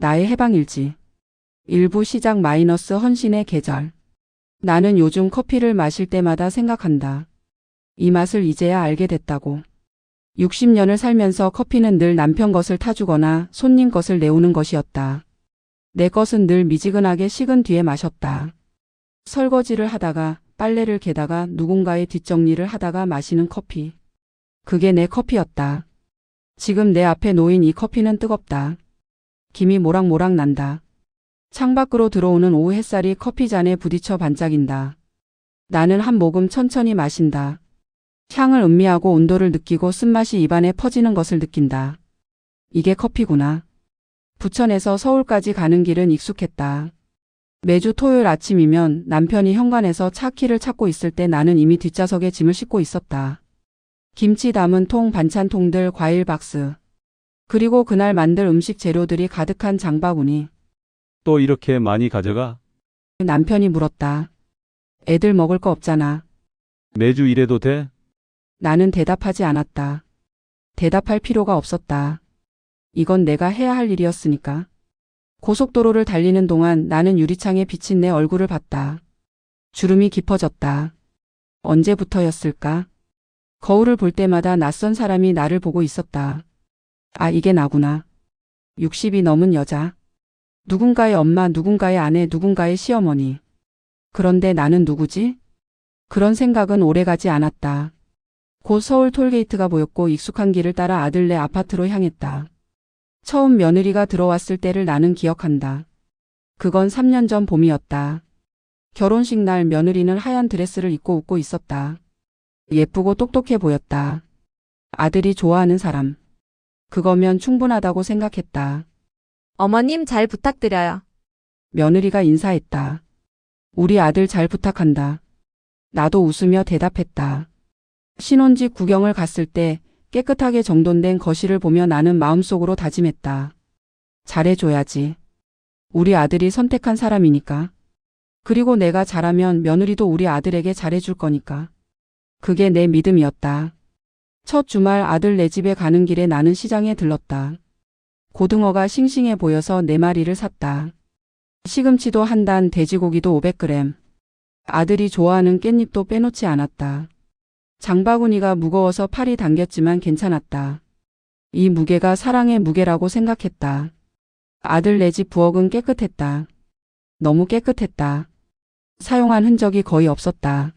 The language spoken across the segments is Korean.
나의 해방일지. 일부 시작 마이너스 헌신의 계절. 나는 요즘 커피를 마실 때마다 생각한다. 이 맛을 이제야 알게 됐다고. 60년을 살면서 커피는 늘 남편 것을 타주거나 손님 것을 내오는 것이었다. 내 것은 늘 미지근하게 식은 뒤에 마셨다. 설거지를 하다가 빨래를 개다가 누군가의 뒷정리를 하다가 마시는 커피. 그게 내 커피였다. 지금 내 앞에 놓인 이 커피는 뜨겁다. 김이 모락모락 난다. 창밖으로 들어오는 오후 햇살이 커피잔에 부딪혀 반짝인다. 나는 한 모금 천천히 마신다. 향을 음미하고 온도를 느끼고 쓴맛이 입안에 퍼지는 것을 느낀다. 이게 커피구나. 부천에서 서울까지 가는 길은 익숙했다. 매주 토요일 아침이면 남편이 현관에서 차 키를 찾고 있을 때 나는 이미 뒷좌석에 짐을 싣고 있었다. 김치 담은 통, 반찬통들, 과일 박스. 그리고 그날 만들 음식 재료들이 가득한 장바구니. 또 이렇게 많이 가져가? 남편이 물었다. 애들 먹을 거 없잖아. 매주 이래도 돼? 나는 대답하지 않았다. 대답할 필요가 없었다. 이건 내가 해야 할 일이었으니까. 고속도로를 달리는 동안 나는 유리창에 비친 내 얼굴을 봤다. 주름이 깊어졌다. 언제부터였을까? 거울을 볼 때마다 낯선 사람이 나를 보고 있었다. 아, 이게 나구나. 60이 넘은 여자. 누군가의 엄마, 누군가의 아내, 누군가의 시어머니. 그런데 나는 누구지? 그런 생각은 오래가지 않았다. 곧 서울 톨게이트가 보였고 익숙한 길을 따라 아들네 아파트로 향했다. 처음 며느리가 들어왔을 때를 나는 기억한다. 그건 3년 전 봄이었다. 결혼식 날 며느리는 하얀 드레스를 입고 웃고 있었다. 예쁘고 똑똑해 보였다. 아들이 좋아하는 사람. 그거면 충분하다고 생각했다. 어머님 잘 부탁드려요. 며느리가 인사했다. 우리 아들 잘 부탁한다. 나도 웃으며 대답했다. 신혼집 구경을 갔을 때 깨끗하게 정돈된 거실을 보며 나는 마음속으로 다짐했다. 잘해줘야지. 우리 아들이 선택한 사람이니까. 그리고 내가 잘하면 며느리도 우리 아들에게 잘해줄 거니까. 그게 내 믿음이었다. 첫 주말 아들 네 집에 가는 길에 나는 시장에 들렀다. 고등어가 싱싱해 보여서 4마리를 샀다. 시금치도 한 단, 돼지고기도 500g. 아들이 좋아하는 깻잎도 빼놓지 않았다. 장바구니가 무거워서 팔이 당겼지만 괜찮았다. 이 무게가 사랑의 무게라고 생각했다. 아들 네 집 부엌은 깨끗했다. 너무 깨끗했다. 사용한 흔적이 거의 없었다.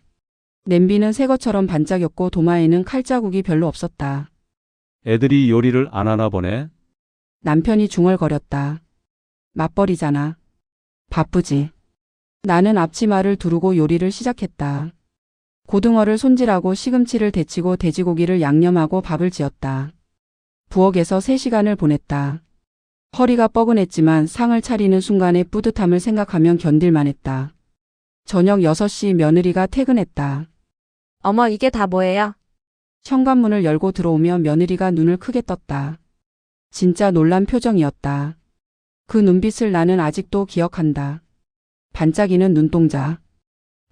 냄비는 새 것처럼 반짝였고 도마에는 칼자국이 별로 없었다. 애들이 요리를 안 하나 보네? 남편이 중얼거렸다. 맞벌이잖아. 바쁘지. 나는 앞치마를 두르고 요리를 시작했다. 고등어를 손질하고 시금치를 데치고 돼지고기를 양념하고 밥을 지었다. 부엌에서 3시간을 보냈다. 허리가 뻐근했지만 상을 차리는 순간의 뿌듯함을 생각하면 견딜만 했다. 저녁 6시 며느리가 퇴근했다. 어머, 이게 다 뭐예요? 현관문을 열고 들어오며 며느리가 눈을 크게 떴다. 진짜 놀란 표정이었다. 그 눈빛을 나는 아직도 기억한다. 반짝이는 눈동자.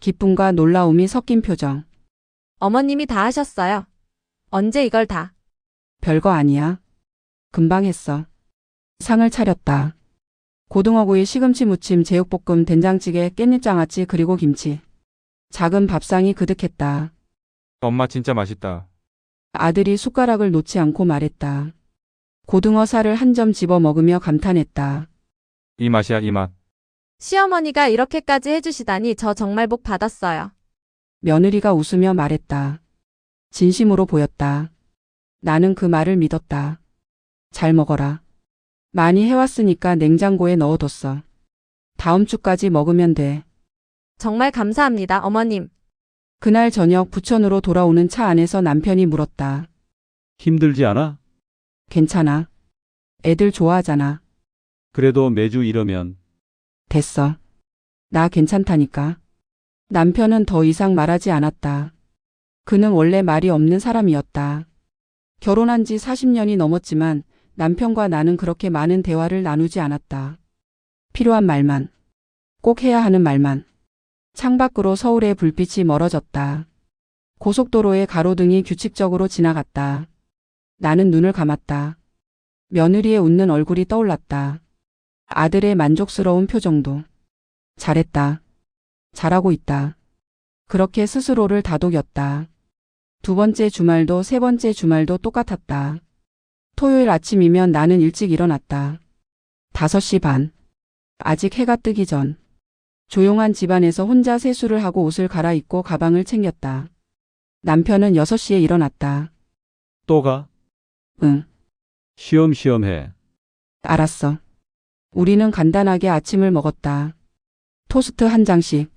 기쁨과 놀라움이 섞인 표정. 어머님이 다 하셨어요. 언제 이걸 다? 별거 아니야. 금방 했어. 상을 차렸다. 고등어구이, 시금치 무침, 제육볶음, 된장찌개, 깻잎장아찌 그리고 김치. 작은 밥상이 그득했다. 엄마 진짜 맛있다. 아들이 숟가락을 놓지 않고 말했다. 고등어 살을 한 점 집어 먹으며 감탄했다. 이 맛이야, 이 맛. 시어머니가 이렇게까지 해주시다니 저 정말 복 받았어요. 며느리가 웃으며 말했다. 진심으로 보였다. 나는 그 말을 믿었다. 잘 먹어라. 많이 해왔으니까 냉장고에 넣어뒀어. 다음 주까지 먹으면 돼. 정말 감사합니다, 어머님. 그날 저녁 부천으로 돌아오는 차 안에서 남편이 물었다. 힘들지 않아? 괜찮아. 애들 좋아하잖아. 그래도 매주 이러면. 됐어. 나 괜찮다니까. 남편은 더 이상 말하지 않았다. 그는 원래 말이 없는 사람이었다. 결혼한 지 40년이 넘었지만 남편과 나는 그렇게 많은 대화를 나누지 않았다. 필요한 말만. 꼭 해야 하는 말만. 창밖으로 서울의 불빛이 멀어졌다. 고속도로의 가로등이 규칙적으로 지나갔다. 나는 눈을 감았다. 며느리의 웃는 얼굴이 떠올랐다. 아들의 만족스러운 표정도. 잘했다. 잘하고 있다. 그렇게 스스로를 다독였다. 두 번째 주말도 세 번째 주말도 똑같았다. 토요일 아침이면 나는 일찍 일어났다. 5시 반. 아직 해가 뜨기 전. 조용한 집안에서 혼자 세수를 하고 옷을 갈아입고 가방을 챙겼다. 남편은 6시에 일어났다. 또 가? 응, 쉬엄쉬엄 해. 알았어. 우리는 간단하게 아침을 먹었다. 토스트 한 장씩,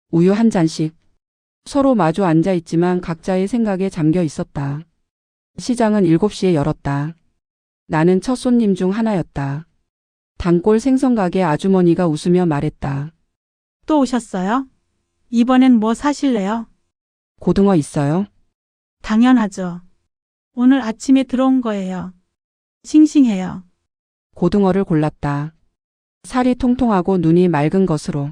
우유 한 잔씩. 서로 마주 앉아 있지만 각자의 생각에 잠겨 있었다. 시장은 7시에 열었다. 나는 첫 손님 중 하나였다. 단골 생선가게 아주머니가 웃으며 말했다. 또 오셨어요? 이번엔 뭐 사실래요? 고등어 있어요? 당연하죠. 오늘 아침에 들어온 거예요. 싱싱해요. 고등어를 골랐다. 살이 통통하고 눈이 맑은 것으로.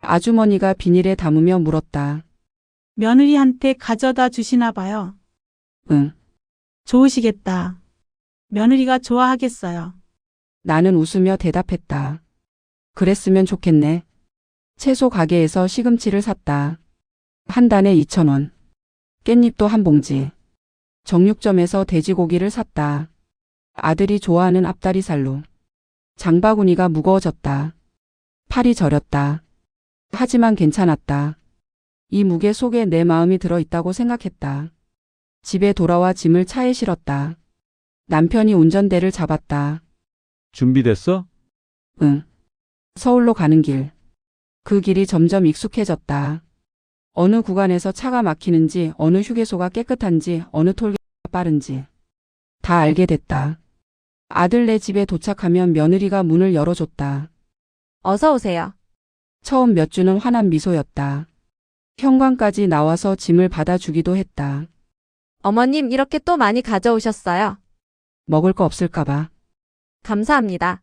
아주머니가 비닐에 담으며 물었다. 며느리한테 가져다 주시나 봐요. 응. 좋으시겠다. 며느리가 좋아하겠어요. 나는 웃으며 대답했다. 그랬으면 좋겠네. 채소 가게에서 시금치를 샀다. 한 단에 2,000원. 깻잎도 한 봉지. 정육점에서 돼지고기를 샀다. 아들이 좋아하는 앞다리살로. 장바구니가 무거워졌다. 팔이 저렸다. 하지만 괜찮았다. 이 무게 속에 내 마음이 들어있다고 생각했다. 집에 돌아와 짐을 차에 실었다. 남편이 운전대를 잡았다. 준비됐어? 응. 서울로 가는 길. 그 길이 점점 익숙해졌다. 어느 구간에서 차가 막히는지, 어느 휴게소가 깨끗한지, 어느 톨게이트가 빠른지. 다 알게 됐다. 아들네 집에 도착하면 며느리가 문을 열어줬다. 어서 오세요. 처음 몇 주는 환한 미소였다. 현관까지 나와서 짐을 받아주기도 했다. 어머님 이렇게 또 많이 가져오셨어요. 먹을 거 없을까봐. 감사합니다.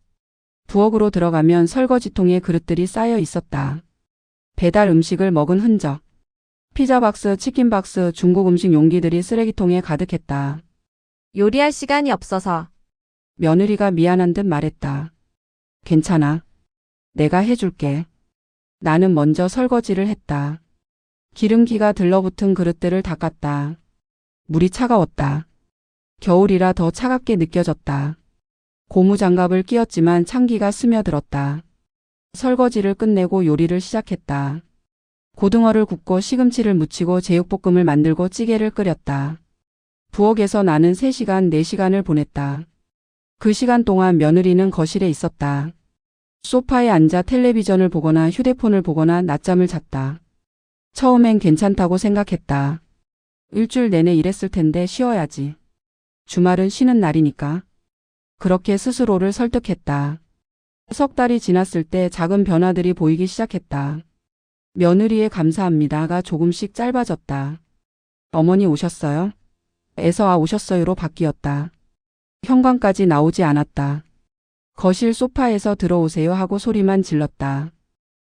부엌으로 들어가면 설거지통에 그릇들이 쌓여 있었다. 배달 음식을 먹은 흔적. 피자 박스, 치킨 박스, 중국 음식 용기들이 쓰레기통에 가득했다. 요리할 시간이 없어서. 며느리가 미안한 듯 말했다. 괜찮아. 내가 해줄게. 나는 먼저 설거지를 했다. 기름기가 들러붙은 그릇들을 닦았다. 물이 차가웠다. 겨울이라 더 차갑게 느껴졌다. 고무장갑을 끼웠지만 찬기가 스며들었다. 설거지를 끝내고 요리를 시작했다. 고등어를 굽고 시금치를 무치고 제육볶음을 만들고 찌개를 끓였다. 부엌에서 나는 3시간, 4시간을 보냈다. 그 시간 동안 며느리는 거실에 있었다. 소파에 앉아 텔레비전을 보거나 휴대폰을 보거나 낮잠을 잤다. 처음엔 괜찮다고 생각했다. 일주일 내내 일했을 텐데 쉬어야지. 주말은 쉬는 날이니까. 그렇게 스스로를 설득했다. 석 달이 지났을 때 작은 변화들이 보이기 시작했다. 며느리의 감사합니다가 조금씩 짧아졌다. 어머니 오셨어요? 에서 아 오셨어요로 바뀌었다. 현관까지 나오지 않았다. 거실 소파에서 들어오세요 하고 소리만 질렀다.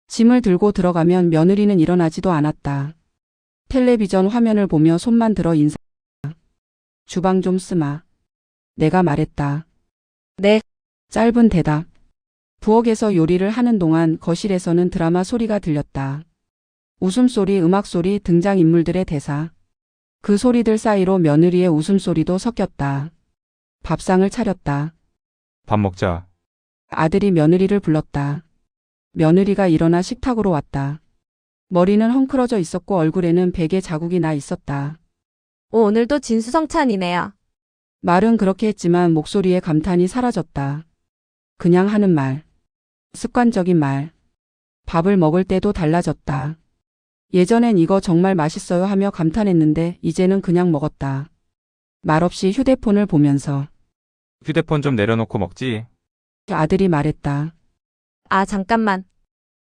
짐을 들고 들어가면 며느리는 일어나지도 않았다. 텔레비전 화면을 보며 손만 들어 인사했다. 주방 좀 쓰마. 내가 말했다. 네. 짧은 대답. 부엌에서 요리를 하는 동안 거실에서는 드라마 소리가 들렸다. 웃음소리, 음악소리, 등장인물들의 대사. 그 소리들 사이로 며느리의 웃음소리도 섞였다. 밥상을 차렸다. 밥 먹자. 아들이 며느리를 불렀다. 며느리가 일어나 식탁으로 왔다. 머리는 헝클어져 있었고 얼굴에는 베개 자국이 나 있었다. 오늘도 진수성찬이네요. 말은 그렇게 했지만 목소리에 감탄이 사라졌다. 그냥 하는 말. 습관적인 말. 밥을 먹을 때도 달라졌다. 예전엔 이거 정말 맛있어요 하며 감탄했는데 이제는 그냥 먹었다. 말없이 휴대폰을 보면서. 휴대폰 좀 내려놓고 먹지. 아들이 말했다. 아, 잠깐만.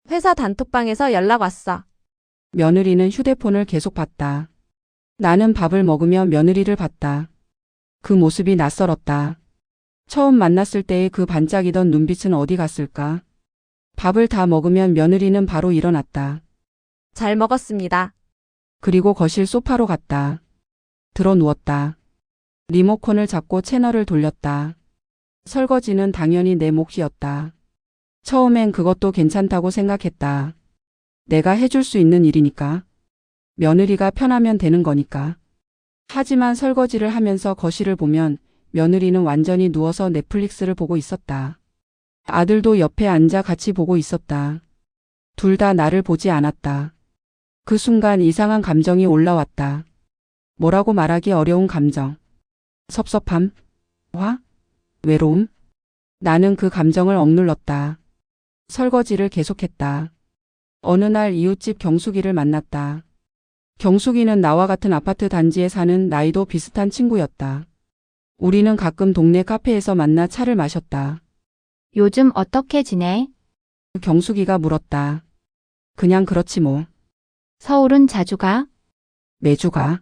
회사 단톡방에서 연락 왔어. 며느리는 휴대폰을 계속 봤다. 나는 밥을 먹으며 며느리를 봤다. 그 모습이 낯설었다. 처음 만났을 때의 그 반짝이던 눈빛은 어디 갔을까? 밥을 다 먹으면 며느리는 바로 일어났다. 잘 먹었습니다. 그리고 거실 소파로 갔다. 들어 누웠다. 리모컨을 잡고 채널을 돌렸다. 설거지는 당연히 내 몫이었다. 처음엔 그것도 괜찮다고 생각했다. 내가 해줄 수 있는 일이니까. 며느리가 편하면 되는 거니까. 하지만 설거지를 하면서 거실을 보면 며느리는 완전히 누워서 넷플릭스를 보고 있었다. 아들도 옆에 앉아 같이 보고 있었다. 둘 다 나를 보지 않았다. 그 순간 이상한 감정이 올라왔다. 뭐라고 말하기 어려운 감정. 섭섭함, 화, 외로움. 나는 그 감정을 억눌렀다. 설거지를 계속했다. 어느 날 이웃집 경숙이를 만났다. 경숙이는 나와 같은 아파트 단지에 사는 나이도 비슷한 친구였다. 우리는 가끔 동네 카페에서 만나 차를 마셨다. 요즘 어떻게 지내? 경숙이가 물었다. 그냥 그렇지 뭐. 서울은 자주 가? 매주 가.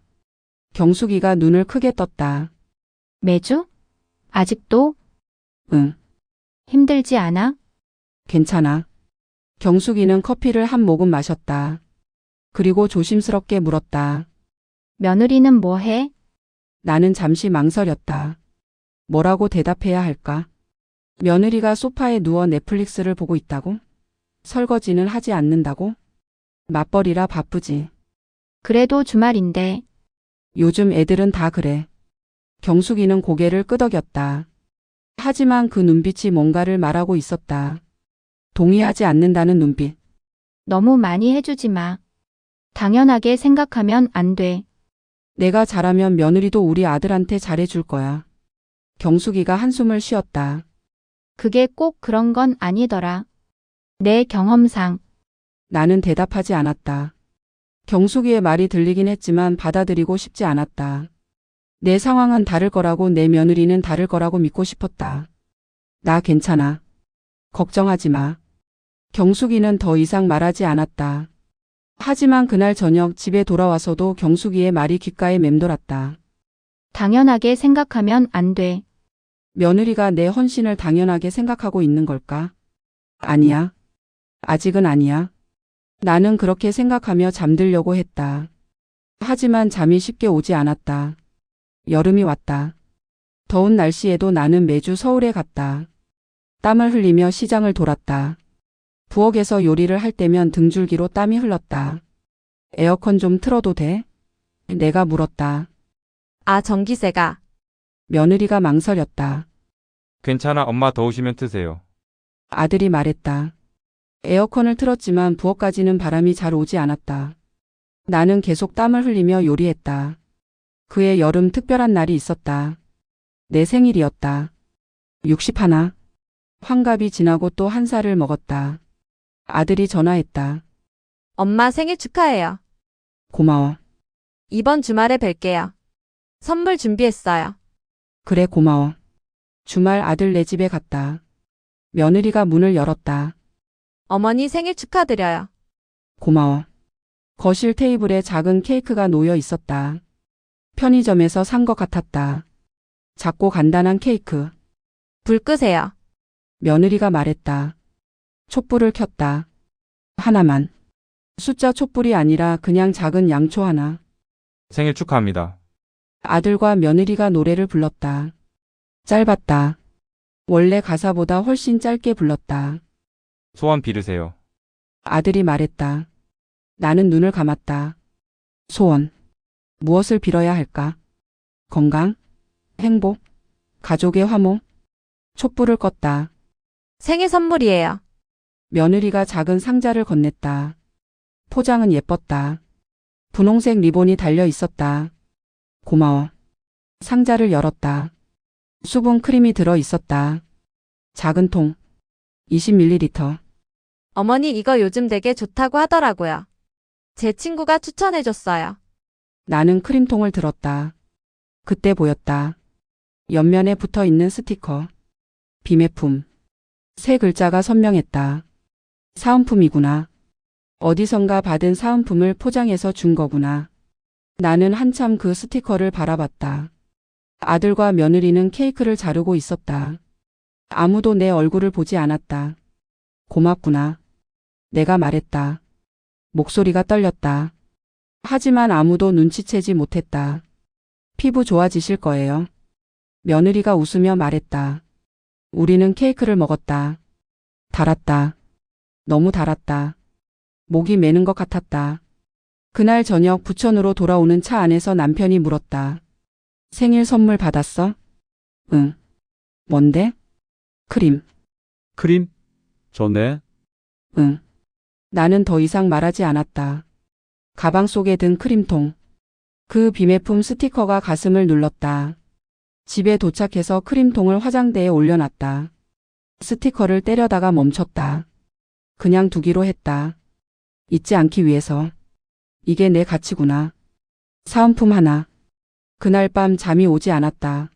경숙이가 눈을 크게 떴다. 매주? 아직도? 응, 힘들지 않아? 괜찮아. 경숙이는 커피를 한 모금 마셨다. 그리고 조심스럽게 물었다. 며느리는 뭐 해? 나는 잠시 망설였다. 뭐라고 대답해야 할까? 며느리가 소파에 누워 넷플릭스를 보고 있다고? 설거지는 하지 않는다고? 맞벌이라 바쁘지. 그래도 주말인데. 요즘 애들은 다 그래. 경숙이는 고개를 끄덕였다. 하지만 그 눈빛이 뭔가를 말하고 있었다. 동의하지 않는다는 눈빛. 너무 많이 해주지 마. 당연하게 생각하면 안 돼. 내가 잘하면 며느리도 우리 아들한테 잘해줄 거야. 경숙이가 한숨을 쉬었다. 그게 꼭 그런 건 아니더라. 내 경험상. 나는 대답하지 않았다. 경숙이의 말이 들리긴 했지만 받아들이고 싶지 않았다. 내 상황은 다를 거라고 내 며느리는 다를 거라고 믿고 싶었다. 나 괜찮아. 걱정하지 마. 경숙이는 더 이상 말하지 않았다. 하지만 그날 저녁 집에 돌아와서도 경숙이의 말이 귓가에 맴돌았다. 당연하게 생각하면 안 돼. 며느리가 내 헌신을 당연하게 생각하고 있는 걸까? 아니야. 아직은 아니야. 나는 그렇게 생각하며 잠들려고 했다. 하지만 잠이 쉽게 오지 않았다. 여름이 왔다. 더운 날씨에도 나는 매주 서울에 갔다. 땀을 흘리며 시장을 돌았다. 부엌에서 요리를 할 때면 등줄기로 땀이 흘렀다. 에어컨 좀 틀어도 돼? 내가 물었다. 아, 전기세가. 며느리가 망설였다. 괜찮아, 엄마 더우시면 트세요. 아들이 말했다. 에어컨을 틀었지만 부엌까지는 바람이 잘 오지 않았다. 나는 계속 땀을 흘리며 요리했다. 그의 여름 특별한 날이 있었다. 내 생일이었다. 61. 환갑이 지나고 또 한 살을 먹었다. 아들이 전화했다. 엄마 생일 축하해요. 고마워. 이번 주말에 뵐게요. 선물 준비했어요. 그래 고마워. 주말 아들 내 집에 갔다. 며느리가 문을 열었다. 어머니 생일 축하드려요. 고마워. 거실 테이블에 작은 케이크가 놓여 있었다. 편의점에서 산 것 같았다. 작고 간단한 케이크. 불 끄세요. 며느리가 말했다. 촛불을 켰다. 하나만. 숫자 촛불이 아니라 그냥 작은 양초 하나. 생일 축하합니다. 아들과 며느리가 노래를 불렀다. 짧았다. 원래 가사보다 훨씬 짧게 불렀다. 소원 빌으세요. 아들이 말했다. 나는 눈을 감았다. 소원. 무엇을 빌어야 할까? 건강? 행복? 가족의 화목? 촛불을 껐다. 생일 선물이에요. 며느리가 작은 상자를 건넸다. 포장은 예뻤다. 분홍색 리본이 달려 있었다. 고마워. 상자를 열었다. 수분 크림이 들어 있었다. 작은 통. 20ml. 어머니 이거 요즘 되게 좋다고 하더라고요. 제 친구가 추천해줬어요. 나는 크림통을 들었다. 그때 보였다. 옆면에 붙어 있는 스티커. 비매품. 세 글자가 선명했다. 사은품이구나. 어디선가 받은 사은품을 포장해서 준 거구나. 나는 한참 그 스티커를 바라봤다. 아들과 며느리는 케이크를 자르고 있었다. 아무도 내 얼굴을 보지 않았다. 고맙구나. 내가 말했다. 목소리가 떨렸다. 하지만 아무도 눈치채지 못했다. 피부 좋아지실 거예요. 며느리가 웃으며 말했다. 우리는 케이크를 먹었다. 달았다. 너무 달았다. 목이 메는 것 같았다. 그날 저녁 부천으로 돌아오는 차 안에서 남편이 물었다. 생일 선물 받았어? 응. 뭔데? 크림. 크림? 좋네. 응. 나는 더 이상 말하지 않았다. 가방 속에 든 크림통. 그 비매품 스티커가 가슴을 눌렀다. 집에 도착해서 크림통을 화장대에 올려놨다. 스티커를 떼려다가 멈췄다. 그냥 두기로 했다. 잊지 않기 위해서. 이게 내 가치구나. 사은품 하나. 그날 밤 잠이 오지 않았다.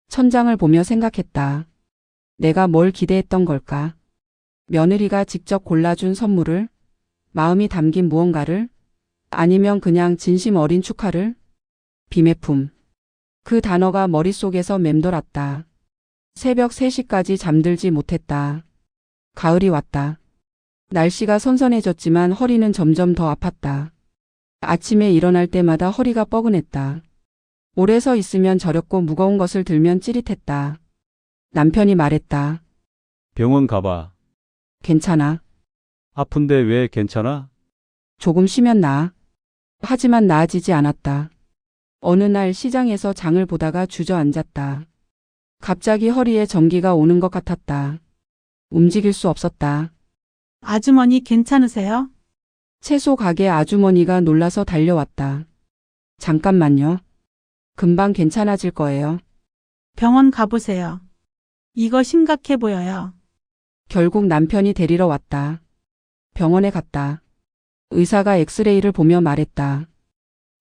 천장을 보며 생각했다. 내가 뭘 기대했던 걸까? 며느리가 직접 골라준 선물을? 마음이 담긴 무언가를? 아니면 그냥 진심 어린 축하를? 비매품. 그 단어가 머릿속에서 맴돌았다. 새벽 3시까지 잠들지 못했다. 가을이 왔다. 날씨가 선선해졌지만 허리는 점점 더 아팠다. 아침에 일어날 때마다 허리가 뻐근했다. 오래 서 있으면 저렸고 무거운 것을 들면 찌릿했다. 남편이 말했다. 병원 가봐. 괜찮아. 아픈데 왜 괜찮아? 조금 쉬면 나아. 하지만 나아지지 않았다. 어느 날 시장에서 장을 보다가 주저앉았다. 갑자기 허리에 전기가 오는 것 같았다. 움직일 수 없었다. 아주머니 괜찮으세요? 채소 가게 아주머니가 놀라서 달려왔다. 잠깐만요. 금방 괜찮아질 거예요. 병원 가보세요. 이거 심각해 보여요. 결국 남편이 데리러 왔다. 병원에 갔다. 의사가 엑스레이를 보며 말했다.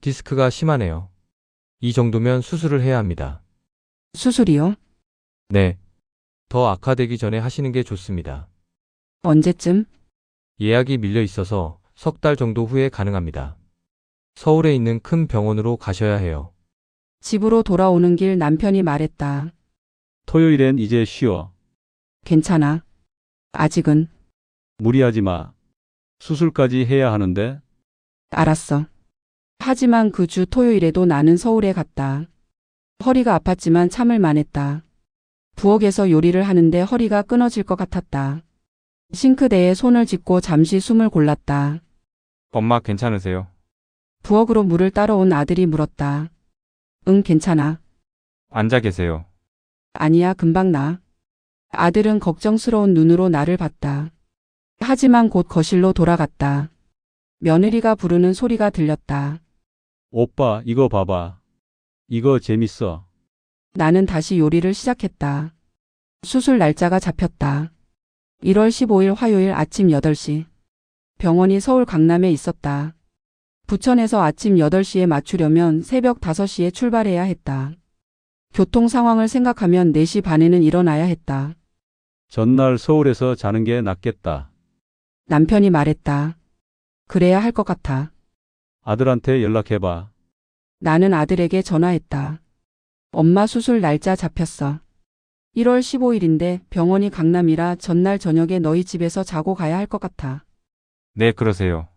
디스크가 심하네요. 이 정도면 수술을 해야 합니다. 수술이요? 네. 더 악화되기 전에 하시는 게 좋습니다. 언제쯤? 예약이 밀려 있어서 석 달 정도 후에 가능합니다. 서울에 있는 큰 병원으로 가셔야 해요. 집으로 돌아오는 길 남편이 말했다. 토요일엔 이제 쉬어. 괜찮아. 아직은. 무리하지 마. 수술까지 해야 하는데. 알았어. 하지만 그 주 토요일에도 나는 서울에 갔다. 허리가 아팠지만 참을 만했다. 부엌에서 요리를 하는데 허리가 끊어질 것 같았다. 싱크대에 손을 짚고 잠시 숨을 골랐다. 엄마 괜찮으세요? 부엌으로 물을 따러 온 아들이 물었다. 응, 괜찮아. 앉아 계세요. 아니야, 금방 나. 아들은 걱정스러운 눈으로 나를 봤다. 하지만 곧 거실로 돌아갔다. 며느리가 부르는 소리가 들렸다. 오빠, 이거 봐봐. 이거 재밌어. 나는 다시 요리를 시작했다. 수술 날짜가 잡혔다. 1월 15일 화요일 아침 8시. 병원이 서울 강남에 있었다. 부천에서 아침 8시에 맞추려면 새벽 5시에 출발해야 했다. 교통 상황을 생각하면 4시 반에는 일어나야 했다. 전날 서울에서 자는 게 낫겠다. 남편이 말했다. 그래야 할 것 같아. 아들한테 연락해봐. 나는 아들에게 전화했다. 엄마 수술 날짜 잡혔어. 1월 15일인데 병원이 강남이라 전날 저녁에 너희 집에서 자고 가야 할 것 같아. 네, 그러세요.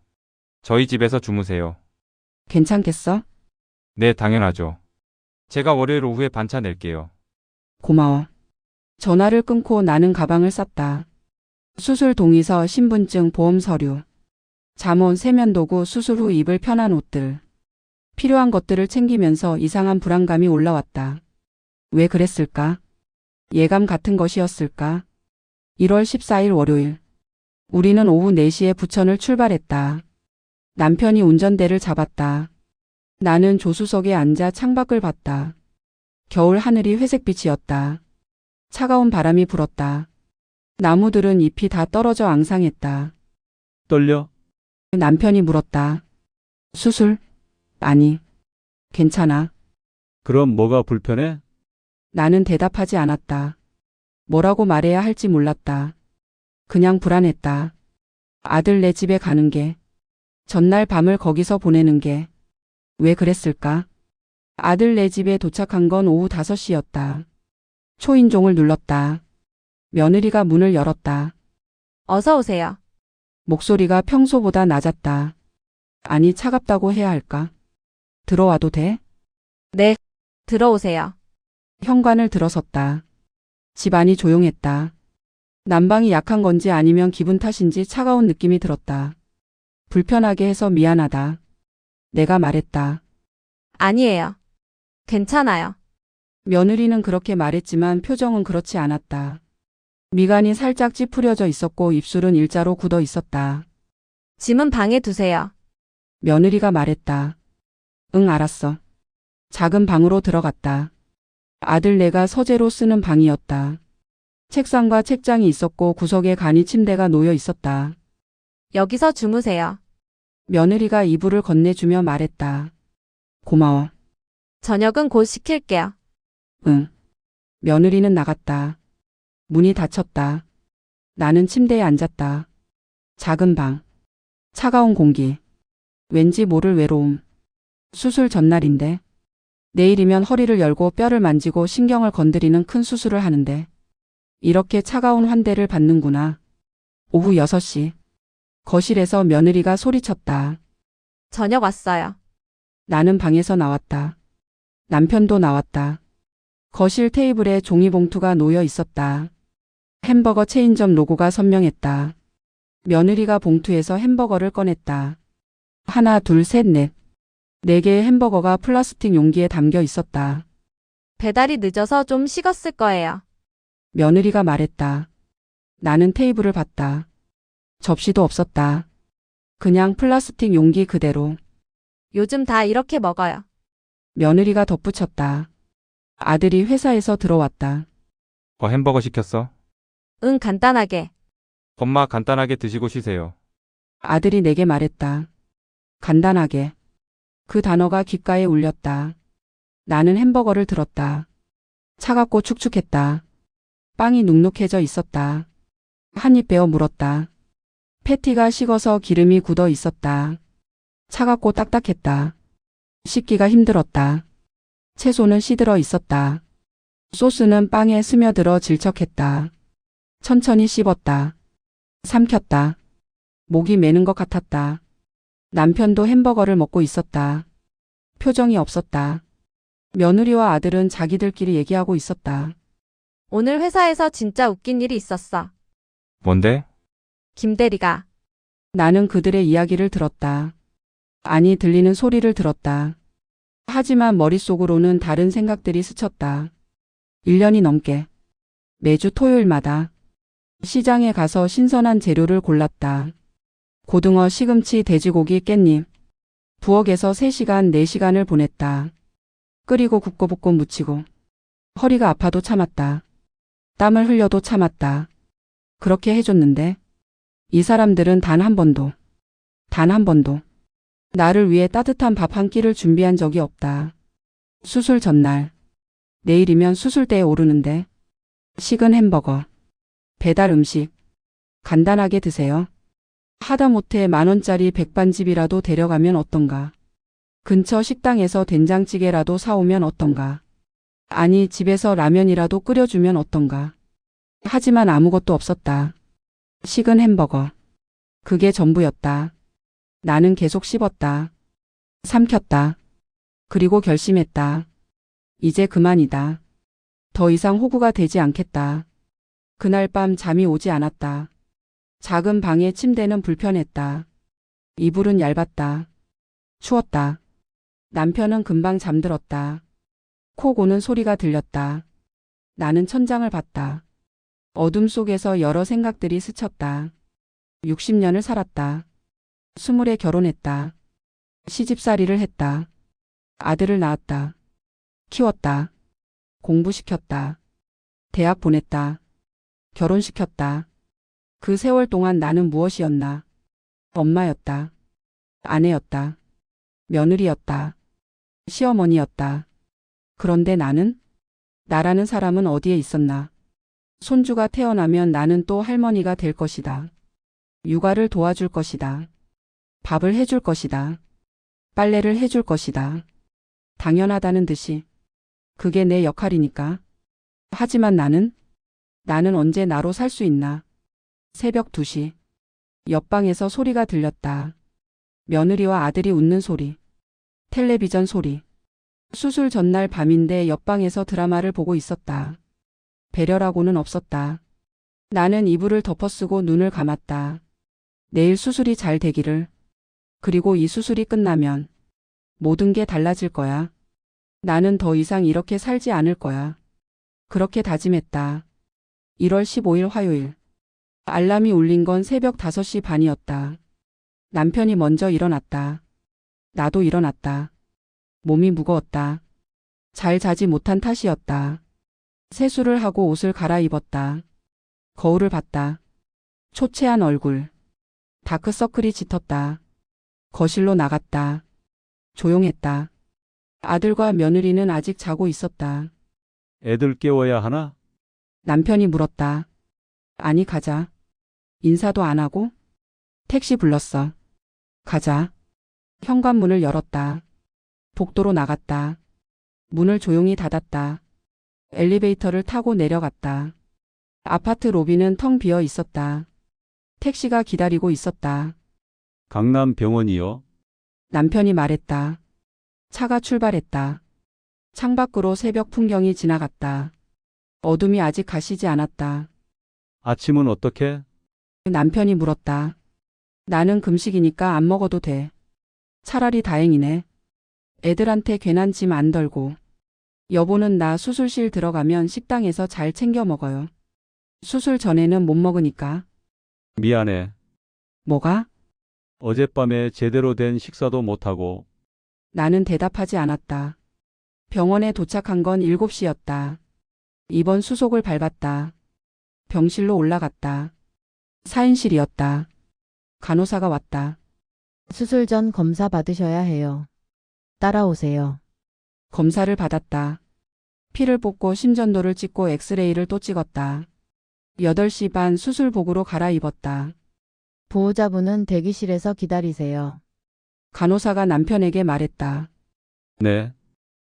저희 집에서 주무세요. 괜찮겠어? 네, 당연하죠. 제가 월요일 오후에 반차 낼게요. 고마워. 전화를 끊고 나는 가방을 쌌다. 수술 동의서, 신분증, 보험 서류, 잠옷, 세면도구, 수술 후 입을 편한 옷들. 필요한 것들을 챙기면서 이상한 불안감이 올라왔다. 왜 그랬을까? 예감 같은 것이었을까? 1월 14일 월요일. 우리는 오후 4시에 부천을 출발했다. 남편이 운전대를 잡았다. 나는 조수석에 앉아 창밖을 봤다. 겨울 하늘이 회색빛이었다. 차가운 바람이 불었다. 나무들은 잎이 다 떨어져 앙상했다. 떨려? 남편이 물었다. 수술? 아니. 괜찮아. 그럼 뭐가 불편해? 나는 대답하지 않았다. 뭐라고 말해야 할지 몰랐다. 그냥 불안했다. 아들 내 집에 가는 게, 전날 밤을 거기서 보내는 게, 왜 그랬을까? 아들 내 집에 도착한 건 오후 5시였다. 초인종을 눌렀다. 며느리가 문을 열었다. 어서 오세요. 목소리가 평소보다 낮았다. 아니, 차갑다고 해야 할까? 들어와도 돼? 네. 들어오세요. 현관을 들어섰다. 집안이 조용했다. 난방이 약한 건지 아니면 기분 탓인지 차가운 느낌이 들었다. 불편하게 해서 미안하다. 내가 말했다. 아니에요. 괜찮아요. 며느리는 그렇게 말했지만 표정은 그렇지 않았다. 미간이 살짝 찌푸려져 있었고 입술은 일자로 굳어 있었다. 짐은 방에 두세요. 며느리가 말했다. 응, 알았어. 작은 방으로 들어갔다. 아들네가 서재로 쓰는 방이었다. 책상과 책장이 있었고 구석에 간이 침대가 놓여 있었다. 여기서 주무세요. 며느리가 이불을 건네주며 말했다. 고마워. 저녁은 곧 시킬게요. 응. 며느리는 나갔다. 문이 닫혔다. 나는 침대에 앉았다. 작은 방. 차가운 공기. 왠지 모를 외로움. 수술 전날인데. 내일이면 허리를 열고 뼈를 만지고 신경을 건드리는 큰 수술을 하는데. 이렇게 차가운 환대를 받는구나. 오후 6시. 거실에서 며느리가 소리쳤다. 저녁 왔어요. 나는 방에서 나왔다. 남편도 나왔다. 거실 테이블에 종이봉투가 놓여 있었다. 햄버거 체인점 로고가 선명했다. 며느리가 봉투에서 햄버거를 꺼냈다. 하나, 둘, 셋, 넷. 4개의 햄버거가 플라스틱 용기에 담겨 있었다. 배달이 늦어서 좀 식었을 거예요. 며느리가 말했다. 나는 테이블을 봤다. 접시도 없었다. 그냥 플라스틱 용기 그대로. 요즘 다 이렇게 먹어요. 며느리가 덧붙였다. 아들이 회사에서 들어왔다. 햄버거 시켰어? 응, 간단하게. 엄마 간단하게 드시고 쉬세요. 아들이 내게 말했다. 간단하게. 그 단어가 귓가에 울렸다. 나는 햄버거를 들었다. 차갑고 축축했다. 빵이 눅눅해져 있었다. 한 입 베어 물었다. 패티가 식어서 기름이 굳어 있었다. 차갑고 딱딱했다. 씻기가 힘들었다. 채소는 시들어 있었다. 소스는 빵에 스며들어 질척했다. 천천히 씹었다. 삼켰다. 목이 메는 것 같았다. 남편도 햄버거를 먹고 있었다. 표정이 없었다. 며느리와 아들은 자기들끼리 얘기하고 있었다. 오늘 회사에서 진짜 웃긴 일이 있었어. 뭔데? 김대리가. 나는 그들의 이야기를 들었다. 아니, 들리는 소리를 들었다. 하지만 머릿속으로는 다른 생각들이 스쳤다. 1년이 넘게. 매주 토요일마다 시장에 가서 신선한 재료를 골랐다. 고등어, 시금치, 돼지고기, 깻잎. 부엌에서 3시간, 4시간을 보냈다. 끓이고 굽고 볶고 무치고. 허리가 아파도 참았다. 땀을 흘려도 참았다. 그렇게 해줬는데 이 사람들은 단 한 번도 나를 위해 따뜻한 밥 한 끼를 준비한 적이 없다. 수술 전날. 내일이면 수술대에 오르는데 식은 햄버거. 배달 음식. 간단하게 드세요. 하다못해 10,000원짜리 백반집이라도 데려가면 어떤가. 근처 식당에서 된장찌개라도 사오면 어떤가. 아니, 집에서 라면이라도 끓여주면 어떤가. 하지만 아무것도 없었다. 식은 햄버거. 그게 전부였다. 나는 계속 씹었다. 삼켰다. 그리고 결심했다. 이제 그만이다. 더 이상 호구가 되지 않겠다. 그날 밤 잠이 오지 않았다. 작은 방의 침대는 불편했다. 이불은 얇았다. 추웠다. 남편은 금방 잠들었다. 코 고는 소리가 들렸다. 나는 천장을 봤다. 어둠 속에서 여러 생각들이 스쳤다. 60년을 살았다. 20에 결혼했다. 시집살이를 했다. 아들을 낳았다. 키웠다. 공부시켰다. 대학 보냈다. 결혼시켰다. 그 세월 동안 나는 무엇이었나? 엄마였다. 아내였다. 며느리였다. 시어머니였다. 그런데 나라는 사람은 어디에 있었나? 손주가 태어나면 나는 또 할머니가 될 것이다. 육아를 도와줄 것이다. 밥을 해줄 것이다. 빨래를 해줄 것이다. 당연하다는 듯이. 그게 내 역할이니까. 하지만 나는 언제 나로 살 수 있나? 새벽 2시. 옆방에서 소리가 들렸다. 며느리와 아들이 웃는 소리. 텔레비전 소리. 수술 전날 밤인데 옆방에서 드라마를 보고 있었다. 배려라고는 없었다. 나는 이불을 덮어쓰고 눈을 감았다. 내일 수술이 잘 되기를. 그리고 이 수술이 끝나면 모든 게 달라질 거야. 나는 더 이상 이렇게 살지 않을 거야. 그렇게 다짐했다. 1월 15일 화요일. 알람이 울린 건 새벽 5시 반이었다. 남편이 먼저 일어났다. 나도 일어났다. 몸이 무거웠다. 잘 자지 못한 탓이었다. 세수를 하고 옷을 갈아입었다. 거울을 봤다. 초췌한 얼굴. 다크서클이 짙었다. 거실로 나갔다. 조용했다. 아들과 며느리는 아직 자고 있었다. 애들 깨워야 하나? 남편이 물었다. 아니, 가자. 인사도 안 하고? 택시 불렀어. 가자. 현관문을 열었다. 복도로 나갔다. 문을 조용히 닫았다. 엘리베이터를 타고 내려갔다. 아파트 로비는 텅 비어 있었다. 택시가 기다리고 있었다. 강남병원이요? 남편이 말했다. 차가 출발했다. 창밖으로 새벽 풍경이 지나갔다. 어둠이 아직 가시지 않았다. 아침은 어떻게? 남편이 물었다. 나는 금식이니까 안 먹어도 돼. 차라리 다행이네. 애들한테 괜한 짐 안 덜고. 여보는 나 수술실 들어가면 식당에서 잘 챙겨 먹어요. 수술 전에는 못 먹으니까. 미안해. 뭐가? 어젯밤에 제대로 된 식사도 못하고. 나는 대답하지 않았다. 병원에 도착한 건 7시였다. 입원 수속을 밟았다. 병실로 올라갔다. 사인실이었다. 간호사가 왔다. 수술 전 검사 받으셔야 해요. 따라오세요. 검사를 받았다. 피를 뽑고 심전도를 찍고 엑스레이를 또 찍었다. 8시 반 수술복으로 갈아입었다. 보호자분은 대기실에서 기다리세요. 간호사가 남편에게 말했다. 네,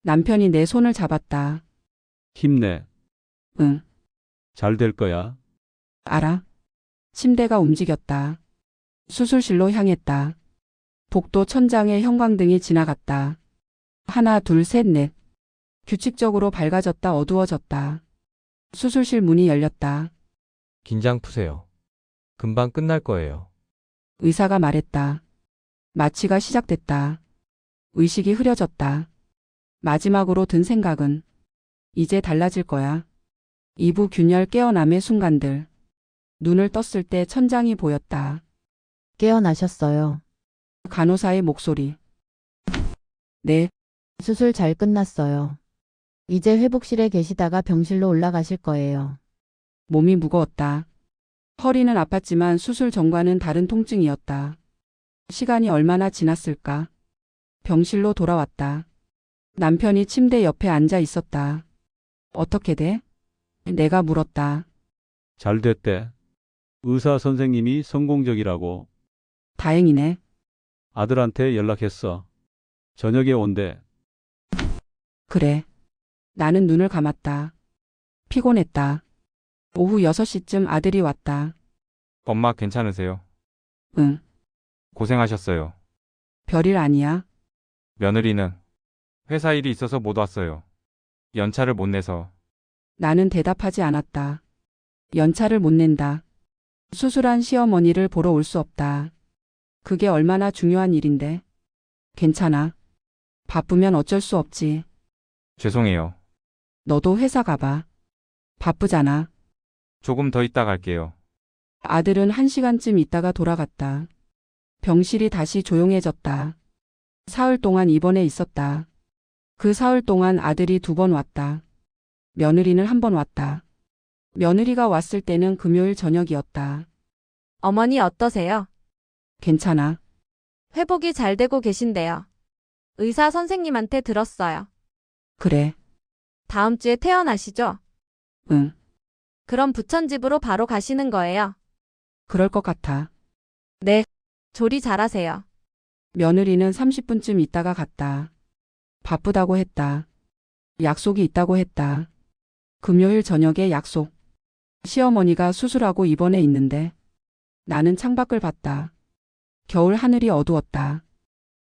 남편이 내 손을 잡았다. 힘내. 응, 잘 될 거야. 알아. 침대가 움직였다. 수술실로 향했다. 복도 천장에 형광등이 지나갔다. 하나, 둘, 셋, 넷. 규칙적으로 밝아졌다 어두워졌다. 수술실 문이 열렸다. 긴장 푸세요. 금방 끝날 거예요. 의사가 말했다. 마취가 시작됐다. 의식이 흐려졌다. 마지막으로 든 생각은 이제 달라질 거야. 이부 균열 깨어남의 순간들. 눈을 떴을 때 천장이 보였다. 깨어나셨어요. 간호사의 목소리. 네, 수술 잘 끝났어요. 이제 회복실에 계시다가 병실로 올라가실 거예요. 몸이 무거웠다. 허리는 아팠지만 수술 전과는 다른 통증이었다. 시간이 얼마나 지났을까? 병실로 돌아왔다. 남편이 침대 옆에 앉아 있었다. 어떻게 돼? 내가 물었다. 잘 됐대. 의사 선생님이 성공적이라고. 다행이네. 아들한테 연락했어. 저녁에 온대. 그래. 나는 눈을 감았다. 피곤했다. 오후 6시쯤 아들이 왔다. 엄마 괜찮으세요? 응, 고생하셨어요. 별일 아니야. 며느리는 회사 일이 있어서 못 왔어요. 연차를 못 내서. 나는 대답하지 않았다. 연차를 못 낸다. 수술한 시어머니를 보러 올 수 없다. 그게 얼마나 중요한 일인데. 괜찮아. 바쁘면 어쩔 수 없지. 죄송해요. 너도 회사 가봐. 바쁘잖아. 조금 더 있다 갈게요. 아들은 1시간쯤 있다가 돌아갔다. 병실이 다시 조용해졌다. 사흘 동안 입원해 있었다. 그 사흘 동안 아들이 2번 왔다. 며느리는 1번 왔다. 며느리가 왔을 때는 금요일 저녁이었다. 어머니 어떠세요? 괜찮아. 회복이 잘 되고 계신데요. 의사 선생님한테 들었어요. 그래. 다음 주에 퇴원하시죠? 응. 그럼 부천집으로 바로 가시는 거예요. 그럴 것 같아. 네. 조리 잘하세요. 며느리는 30분쯤 있다가 갔다. 바쁘다고 했다. 약속이 있다고 했다. 금요일 저녁에 약속. 시어머니가 수술하고 입원해 있는데 나는 창밖을 봤다. 겨울 하늘이 어두웠다.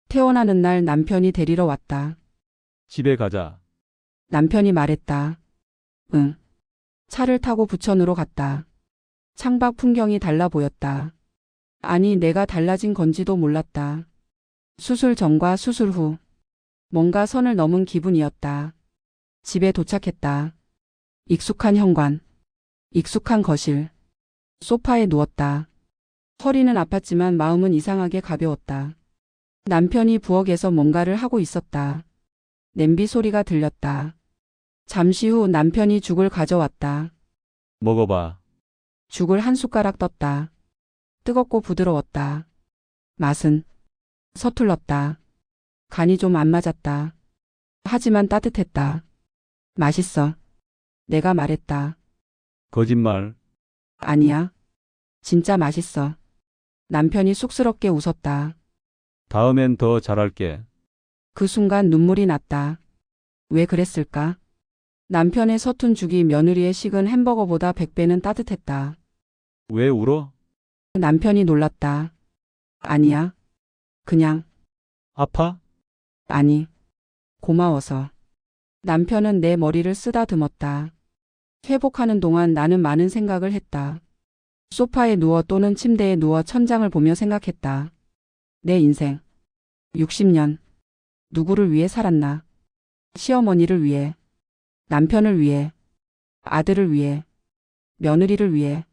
퇴원하는 날 남편이 데리러 왔다. 집에 가자. 남편이 말했다. 응. 차를 타고 부천으로 갔다. 창밖 풍경이 달라 보였다. 아니, 내가 달라진 건지도 몰랐다. 수술 전과 수술 후. 뭔가 선을 넘은 기분이었다. 집에 도착했다. 익숙한 현관. 익숙한 거실. 소파에 누웠다. 허리는 아팠지만 마음은 이상하게 가벼웠다. 남편이 부엌에서 뭔가를 하고 있었다. 냄비 소리가 들렸다. 잠시 후 남편이 죽을 가져왔다. 먹어봐. 죽을 한 숟가락 떴다. 뜨겁고 부드러웠다. 맛은 서툴렀다. 간이 좀 안 맞았다. 하지만 따뜻했다. 맛있어. 내가 말했다. 거짓말. 아니야. 진짜 맛있어. 남편이 쑥스럽게 웃었다. 다음엔 더 잘할게. 그 순간 눈물이 났다. 왜 그랬을까? 남편의 서툰 죽이 며느리의 식은 햄버거보다 100배는 따뜻했다. 왜 울어? 남편이 놀랐다. 아니야. 그냥, 아파? 아니. 고마워서. 남편은 내 머리를 쓰다듬었다. 회복하는 동안 나는 많은 생각을 했다. 소파에 누워 또는 침대에 누워 천장을 보며 생각했다. 내 인생. 60년. 누구를 위해 살았나? 시어머니를 위해. 남편을 위해. 아들을 위해. 며느리를 위해.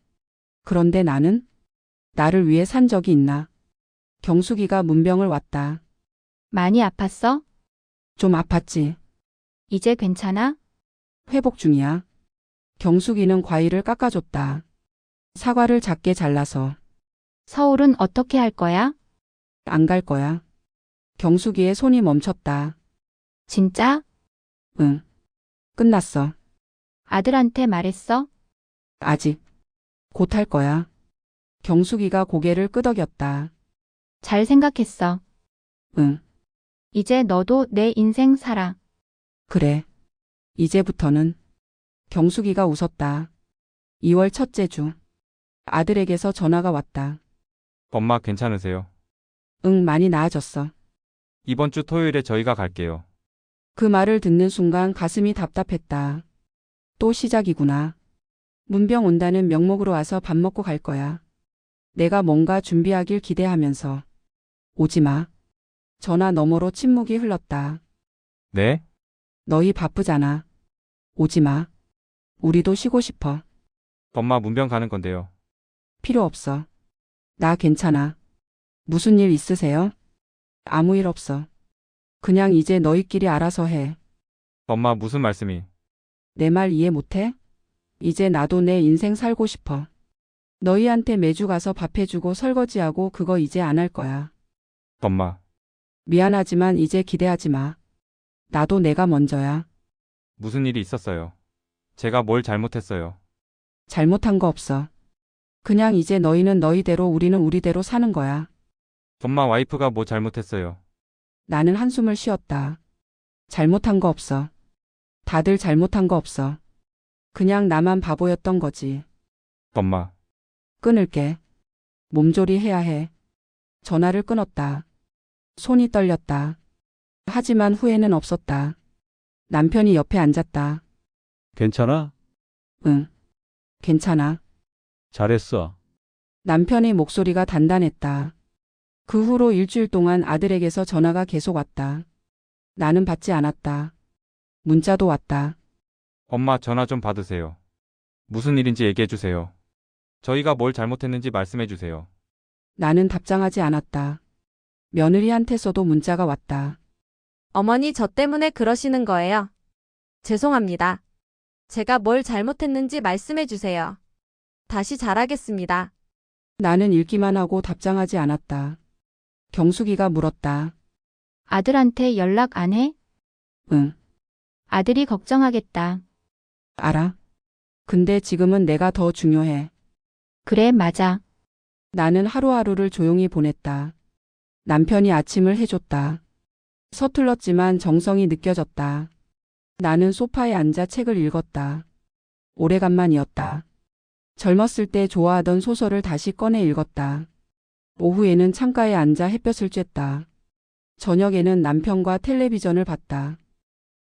그런데 나는? 나를 위해 산 적이 있나? 경숙이가 문병을 왔다. 많이 아팠어? 좀 아팠지. 이제 괜찮아? 회복 중이야. 경숙이는 과일을 깎아줬다. 사과를 작게 잘라서. 서울은 어떻게 할 거야? 안 갈 거야. 경숙이의 손이 멈췄다. 진짜? 응. 끝났어. 아들한테 말했어? 아직. 곧 할 거야. 경숙이가 고개를 끄덕였다. 잘 생각했어. 응. 이제 너도 내 인생 살아. 그래. 이제부터는. 경숙이가 웃었다. 2월 첫째 주. 아들에게서 전화가 왔다. 엄마 괜찮으세요? 응, 많이 나아졌어. 이번 주 토요일에 저희가 갈게요. 그 말을 듣는 순간 가슴이 답답했다. 또 시작이구나. 문병 온다는 명목으로 와서 밥 먹고 갈 거야. 내가 뭔가 준비하길 기대하면서. 오지 마. 전화 너머로 침묵이 흘렀다. 네? 너희 바쁘잖아. 오지 마. 우리도 쉬고 싶어. 엄마 문병 가는 건데요. 필요 없어. 나 괜찮아. 무슨 일 있으세요? 아무 일 없어. 그냥 이제 너희끼리 알아서 해. 엄마 무슨 말씀이? 내 말 이해 못해? 이제 나도 내 인생 살고 싶어. 너희한테 매주 가서 밥 해주고 설거지하고 그거 이제 안 할 거야. 엄마, 미안하지만 이제 기대하지 마. 나도 내가 먼저야. 무슨 일이 있었어요? 제가 뭘 잘못했어요? 잘못한 거 없어. 그냥 이제 너희는 너희대로 우리는 우리대로 사는 거야. 엄마 와이프가 뭐 잘못했어요? 나는 한숨을 쉬었다. 잘못한 거 없어. 다들 잘못한 거 없어. 그냥 나만 바보였던 거지. 엄마, 끊을게. 몸조리 해야 해. 전화를 끊었다. 손이 떨렸다. 하지만 후회는 없었다. 남편이 옆에 앉았다. 괜찮아? 응. 괜찮아. 잘했어. 남편의 목소리가 단단했다. 그 후로 일주일 동안 아들에게서 전화가 계속 왔다. 나는 받지 않았다. 문자도 왔다. 엄마 전화 좀 받으세요. 무슨 일인지 얘기해 주세요. 저희가 뭘 잘못했는지 말씀해 주세요. 나는 답장하지 않았다. 며느리한테서도 문자가 왔다. 어머니 저 때문에 그러시는 거예요. 죄송합니다. 제가 뭘 잘못했는지 말씀해 주세요. 다시 잘하겠습니다. 나는 읽기만 하고 답장하지 않았다. 경숙이가 물었다. 아들한테 연락 안 해? 응, 아들이 걱정하겠다. 알아. 근데 지금은 내가 더 중요해. 그래, 맞아. 나는 하루하루를 조용히 보냈다. 남편이 아침을 해줬다. 서툴렀지만 정성이 느껴졌다. 나는 소파에 앉아 책을 읽었다. 오래간만이었다. 젊었을 때 좋아하던 소설을 다시 꺼내 읽었다. 오후에는 창가에 앉아 햇볕을 쬐다. 저녁에는 남편과 텔레비전을 봤다.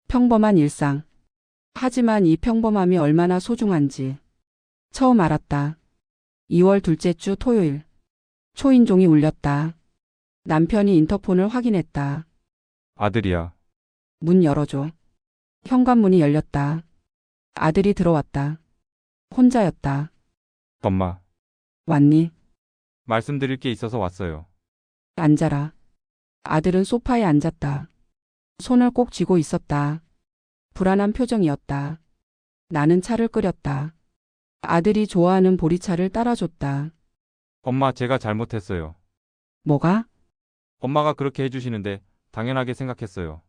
평범한 일상. 하지만 이 평범함이 얼마나 소중한지 처음 알았다. 2월 둘째 주 토요일. 초인종이 울렸다. 남편이 인터폰을 확인했다. 아들이야. 문 열어줘. 현관문이 열렸다. 아들이 들어왔다. 혼자였다. 엄마, 왔니? 말씀드릴 게 있어서 왔어요. 앉아라. 아들은 소파에 앉았다. 손을 꼭 쥐고 있었다. 불안한 표정이었다. 나는 차를 끓였다. 아들이 좋아하는 보리차를 따라줬다. 엄마, 제가 잘못했어요. 뭐가? 엄마가 그렇게 해주시는데 당연하게 생각했어요.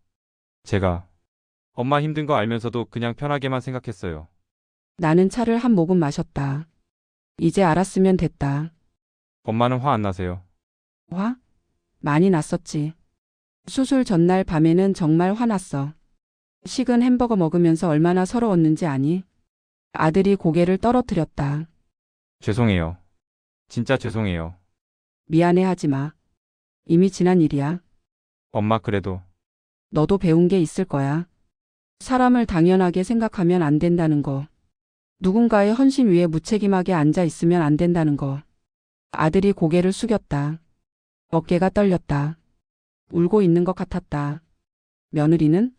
제가 엄마 힘든 거 알면서도 그냥 편하게만 생각했어요. 나는 차를 한 모금 마셨다. 이제 알았으면 됐다. 엄마는 화 안 나세요? 화? 많이 났었지. 수술 전날 밤에는 정말 화났어. 식은 햄버거 먹으면서 얼마나 서러웠는지 아니? 아들이 고개를 떨어뜨렸다. 죄송해요. 진짜 죄송해요. 미안해하지 마. 이미 지난 일이야. 엄마, 그래도 너도 배운 게 있을 거야. 사람을 당연하게 생각하면 안 된다는 거. 누군가의 헌신 위에 무책임하게 앉아 있으면 안 된다는 거. 아들이 고개를 숙였다. 어깨가 떨렸다. 울고 있는 것 같았다. 며느리는?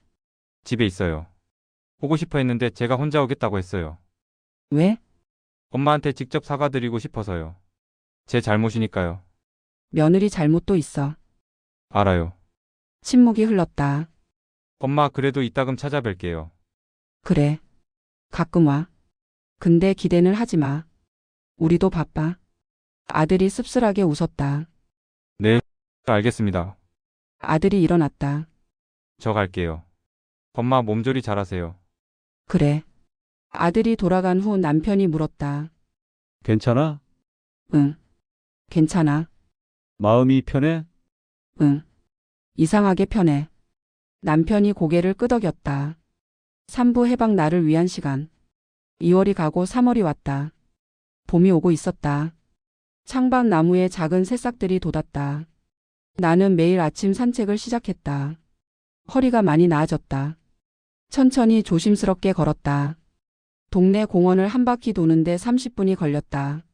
집에 있어요. 오고 싶어 했는데 제가 혼자 오겠다고 했어요. 왜? 엄마한테 직접 사과드리고 싶어서요. 제 잘못이니까요. 며느리 잘못도 있어. 알아요. 침묵이 흘렀다. 엄마, 그래도 이따금 찾아뵐게요. 그래. 가끔 와. 근데 기대는 하지 마. 우리도 바빠. 아들이 씁쓸하게 웃었다. 네, 알겠습니다. 아들이 일어났다. 저 갈게요. 엄마, 몸조리 잘하세요. 그래. 아들이 돌아간 후 남편이 물었다. 괜찮아? 응. 괜찮아. 마음이 편해? 응. 이상하게 편해. 남편이 고개를 끄덕였다. 3부 해방 나를 위한 시간. 2월이 가고 3월이 왔다. 봄이 오고 있었다. 창밖 나무에 작은 새싹들이 돋았다. 나는 매일 아침 산책을 시작했다. 허리가 많이 나아졌다. 천천히 조심스럽게 걸었다. 동네 공원을 한 바퀴 도는데 30분이 걸렸다.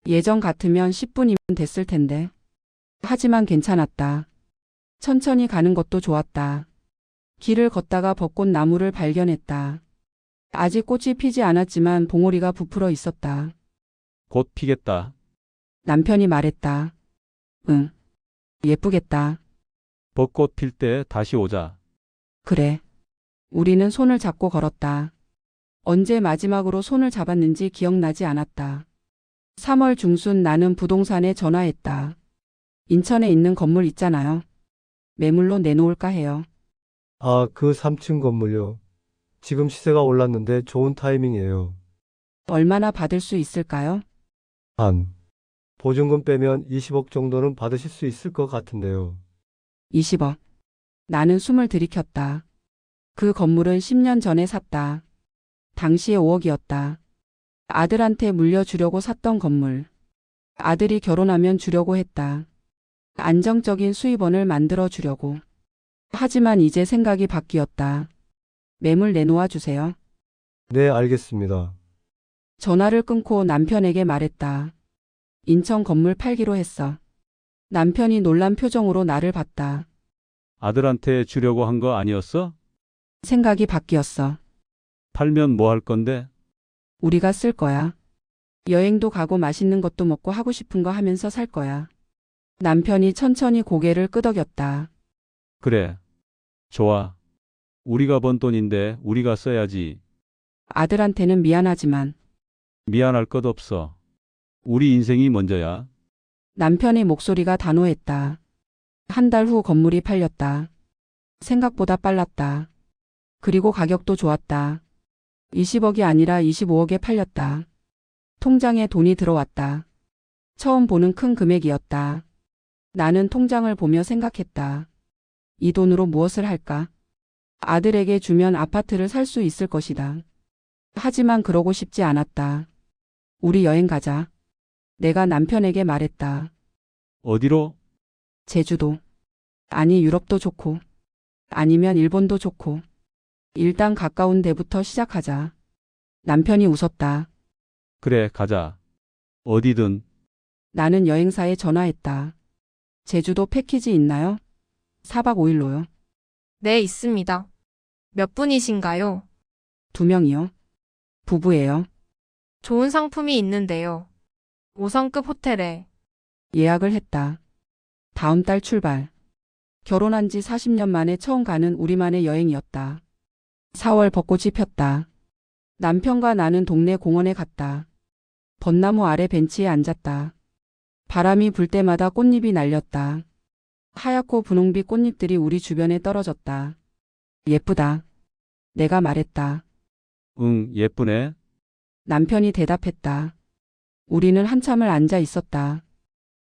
예전 같으면 10분이면 됐을 텐데. 하지만 괜찮았다. 천천히 가는 것도 좋았다. 길을 걷다가 벚꽃 나무를 발견했다. 아직 꽃이 피지 않았지만 봉오리가 부풀어 있었다. 곧 피겠다. 남편이 말했다. 응. 예쁘겠다. 벚꽃 필 때 다시 오자. 그래. 우리는 손을 잡고 걸었다. 언제 마지막으로 손을 잡았는지 기억나지 않았다. 3월 중순 나는 부동산에 전화했다. 인천에 있는 건물 있잖아요. 매물로 내놓을까 해요. 아, 그 3층 건물요. 지금 시세가 올랐는데 좋은 타이밍이에요. 얼마나 받을 수 있을까요? 보증금 빼면 20억 정도는 받으실 수 있을 것 같은데요. 20억. 나는 숨을 들이켰다. 그 건물은 10년 전에 샀다. 당시에 5억이었다. 아들한테 물려주려고 샀던 건물. 아들이 결혼하면 주려고 했다. 안정적인 수입원을 만들어 주려고. 하지만 이제 생각이 바뀌었다. 매물 내놓아 주세요. 네, 알겠습니다. 전화를 끊고 남편에게 말했다. 인천 건물 팔기로 했어. 남편이 놀란 표정으로 나를 봤다. 아들한테 주려고 한 거 아니었어? 생각이 바뀌었어. 팔면 뭐 할 건데? 우리가 쓸 거야. 여행도 가고 맛있는 것도 먹고 하고 싶은 거 하면서 살 거야. 남편이 천천히 고개를 끄덕였다. 그래. 좋아. 우리가 번 돈인데 우리가 써야지. 아들한테는 미안하지만 미안할 것 없어. 우리 인생이 먼저야. 남편의 목소리가 단호했다. 한 달 후 건물이 팔렸다. 생각보다 빨랐다. 그리고 가격도 좋았다. 20억이 아니라 25억에 팔렸다. 통장에 돈이 들어왔다. 처음 보는 큰 금액이었다. 나는 통장을 보며 생각했다. 이 돈으로 무엇을 할까? 아들에게 주면 아파트를 살 수 있을 것이다. 하지만 그러고 싶지 않았다. 우리 여행 가자. 내가 남편에게 말했다. 어디로? 제주도. 아니 유럽도 좋고. 아니면 일본도 좋고. 일단 가까운 데부터 시작하자. 남편이 웃었다. 그래, 가자. 어디든. 나는 여행사에 전화했다. 제주도 패키지 있나요? 4박 5일로요. 네, 있습니다. 몇 분이신가요? 2명이요. 부부예요. 좋은 상품이 있는데요. 5성급 호텔에 예약을 했다. 다음 달 출발. 결혼한 지 40년 만에 처음 가는 우리만의 여행이었다. 4월 벚꽃이 폈다. 남편과 나는 동네 공원에 갔다. 벚나무 아래 벤치에 앉았다. 바람이 불 때마다 꽃잎이 날렸다. 하얗고 분홍빛 꽃잎들이 우리 주변에 떨어졌다. 예쁘다. 내가 말했다. 응, 예쁘네. 남편이 대답했다. 우리는 한참을 앉아 있었다.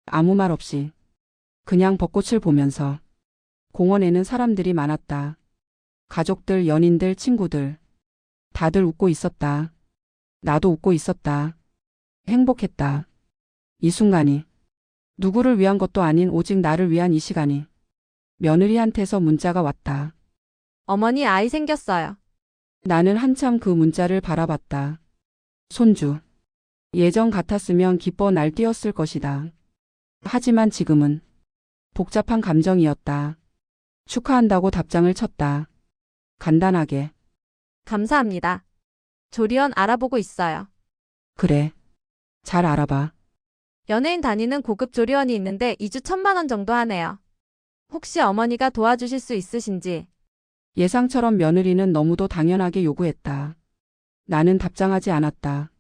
아무 말 없이. 그냥 벚꽃을 보면서. 공원에는 사람들이 많았다. 가족들, 연인들, 친구들. 다들 웃고 있었다. 나도 웃고 있었다. 행복했다. 이 순간이. 누구를 위한 것도 아닌 오직 나를 위한 이 시간이. 며느리한테서 문자가 왔다. 어머니 아이 생겼어요. 나는 한참 그 문자를 바라봤다. 손주. 예전 같았으면 기뻐 날뛰었을 것이다. 하지만 지금은 복잡한 감정이었다. 축하한다고 답장을 쳤다. 간단하게. 감사합니다. 조리원 알아보고 있어요. 그래. 잘 알아봐. 연예인 다니는 고급 조리원이 있는데 2주 1,000만 원 정도 하네요. 혹시 어머니가 도와주실 수 있으신지. 예상처럼 며느리는 너무도 당연하게 요구했다. 나는 답장하지 않았다.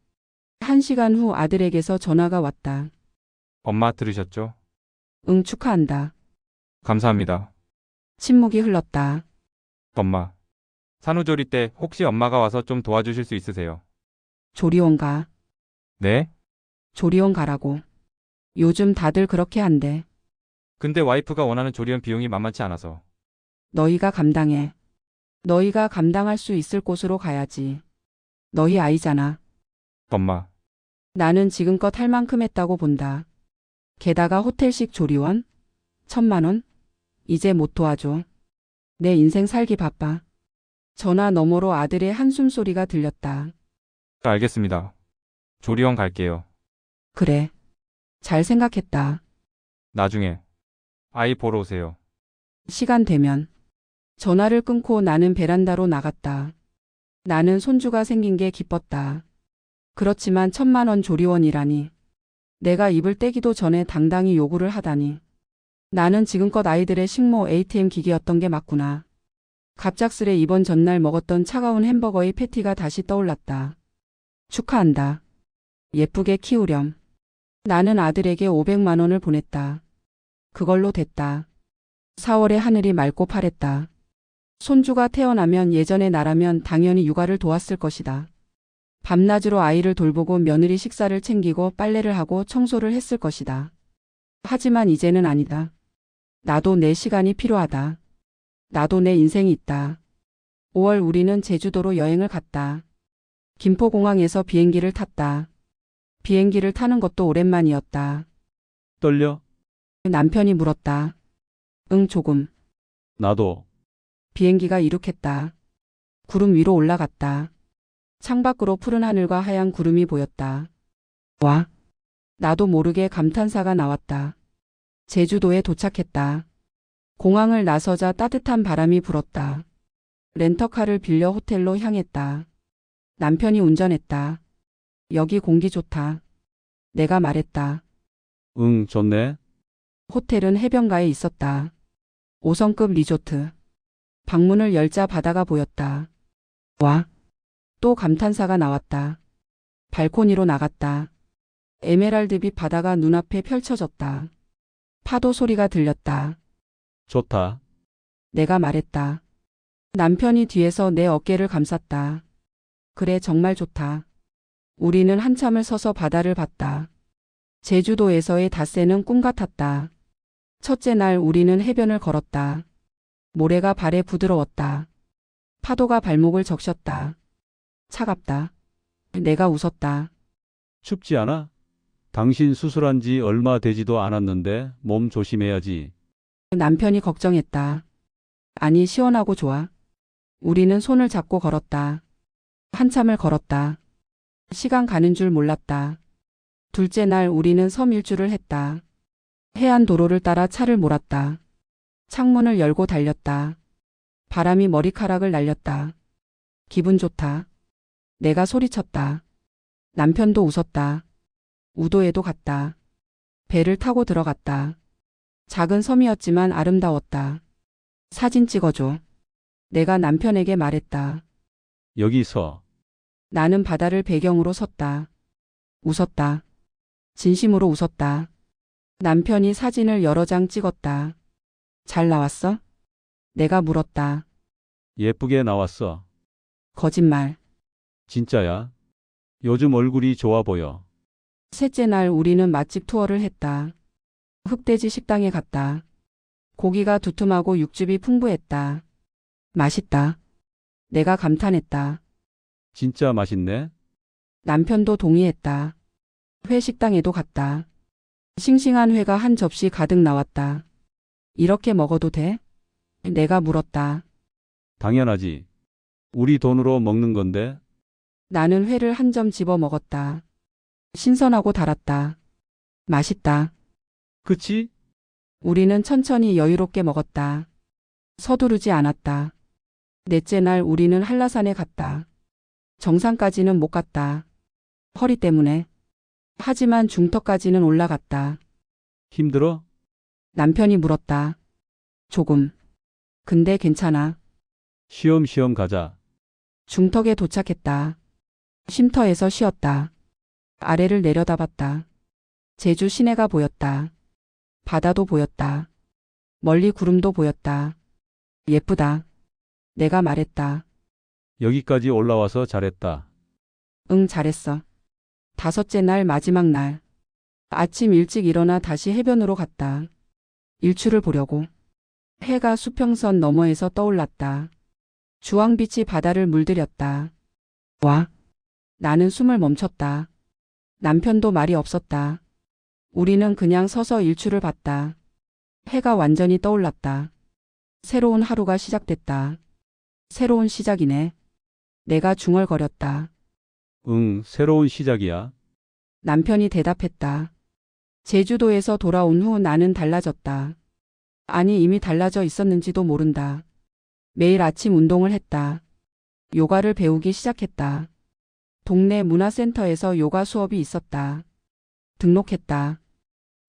1시간 후 아들에게서 전화가 왔다. 엄마 들으셨죠? 응, 축하한다. 감사합니다. 침묵이 흘렀다. 엄마. 산후조리 때 혹시 엄마가 와서 좀 도와주실 수 있으세요? 조리원 가. 네? 조리원 가라고. 요즘 다들 그렇게 한대. 근데 와이프가 원하는 조리원 비용이 만만치 않아서. 너희가 감당해. 너희가 감당할 수 있을 곳으로 가야지. 너희 아이잖아. 엄마. 나는 지금껏 할 만큼 했다고 본다. 게다가 호텔식 조리원? 1,000만 원? 이제 못 도와줘. 내 인생 살기 바빠. 전화 너머로 아들의 한숨 소리가 들렸다. 알겠습니다. 조리원 갈게요. 그래. 잘 생각했다. 나중에 아이 보러 오세요. 시간 되면. 전화를 끊고 나는 베란다로 나갔다. 나는 손주가 생긴 게 기뻤다. 그렇지만 1,000만 원 조리원이라니. 내가 입을 떼기도 전에 당당히 요구를 하다니. 나는 지금껏 아이들의 식모 ATM 기계였던 게 맞구나. 갑작스레 입원 전날 먹었던 차가운 햄버거의 패티가 다시 떠올랐다. 축하한다. 예쁘게 키우렴. 나는 아들에게 500만 원을 보냈다. 그걸로 됐다. 4월에 하늘이 맑고 파랬다. 손주가 태어나면 예전의 나라면 당연히 육아를 도왔을 것이다. 밤낮으로 아이를 돌보고 며느리 식사를 챙기고 빨래를 하고 청소를 했을 것이다. 하지만 이제는 아니다. 나도 내 시간이 필요하다. 나도 내 인생이 있다. 5월 우리는 제주도로 여행을 갔다. 김포공항에서 비행기를 탔다. 비행기를 타는 것도 오랜만이었다. 떨려? 남편이 물었다. 응, 조금. 나도. 비행기가 이륙했다. 구름 위로 올라갔다. 창밖으로 푸른 하늘과 하얀 구름이 보였다. 와. 나도 모르게 감탄사가 나왔다. 제주도에 도착했다. 공항을 나서자 따뜻한 바람이 불었다. 렌터카를 빌려 호텔로 향했다. 남편이 운전했다. 여기 공기 좋다. 내가 말했다. 응, 좋네. 호텔은 해변가에 있었다. 5성급 리조트. 방문을 열자 바다가 보였다. 와. 또 감탄사가 나왔다. 발코니로 나갔다. 에메랄드빛 바다가 눈앞에 펼쳐졌다. 파도 소리가 들렸다. 좋다. 내가 말했다. 남편이 뒤에서 내 어깨를 감쌌다. 그래, 정말 좋다. 우리는 한참을 서서 바다를 봤다. 제주도에서의 닷새는 꿈 같았다. 첫째 날 우리는 해변을 걸었다. 모래가 발에 부드러웠다. 파도가 발목을 적셨다. 차갑다. 내가 웃었다. 춥지 않아? 당신 수술한 지 얼마 되지도 않았는데 몸 조심해야지. 남편이 걱정했다. 아니, 시원하고 좋아. 우리는 손을 잡고 걸었다. 한참을 걸었다. 시간 가는 줄 몰랐다. 둘째 날 우리는 섬 일주를 했다. 해안 도로를 따라 차를 몰았다. 창문을 열고 달렸다. 바람이 머리카락을 날렸다. 기분 좋다. 내가 소리쳤다. 남편도 웃었다. 우도에도 갔다. 배를 타고 들어갔다. 작은 섬이었지만 아름다웠다. 사진 찍어줘. 내가 남편에게 말했다. 여기서. 나는 바다를 배경으로 섰다. 웃었다. 진심으로 웃었다. 남편이 사진을 여러 장 찍었다. 잘 나왔어? 내가 물었다. 예쁘게 나왔어. 거짓말. 진짜야. 요즘 얼굴이 좋아 보여. 셋째 날 우리는 맛집 투어를 했다. 흑돼지 식당에 갔다. 고기가 두툼하고 육즙이 풍부했다. 맛있다. 내가 감탄했다. 진짜 맛있네. 남편도 동의했다. 회 식당에도 갔다. 싱싱한 회가 한 접시 가득 나왔다. 이렇게 먹어도 돼? 내가 물었다. 당연하지. 우리 돈으로 먹는 건데. 나는 회를 한 점 집어 먹었다. 신선하고 달았다. 맛있다. 그치? 우리는 천천히 여유롭게 먹었다. 서두르지 않았다. 넷째 날 우리는 한라산에 갔다. 정상까지는 못 갔다. 허리 때문에. 하지만 중턱까지는 올라갔다. 힘들어? 남편이 물었다. 조금. 근데 괜찮아. 쉬엄쉬엄 가자. 중턱에 도착했다. 쉼터에서 쉬었다. 아래를 내려다봤다. 제주 시내가 보였다. 바다도 보였다. 멀리 구름도 보였다. 예쁘다. 내가 말했다. 여기까지 올라와서 잘했다. 응, 잘했어. 다섯째 날 마지막 날. 아침 일찍 일어나 다시 해변으로 갔다. 일출을 보려고. 해가 수평선 너머에서 떠올랐다. 주황빛이 바다를 물들였다. 와. 나는 숨을 멈췄다. 남편도 말이 없었다. 우리는 그냥 서서 일출을 봤다. 해가 완전히 떠올랐다. 새로운 하루가 시작됐다. 새로운 시작이네. 내가 중얼거렸다. 응, 새로운 시작이야. 남편이 대답했다. 제주도에서 돌아온 후 나는 달라졌다. 아니, 이미 달라져 있었는지도 모른다. 매일 아침 운동을 했다. 요가를 배우기 시작했다. 동네 문화센터에서 요가 수업이 있었다. 등록했다.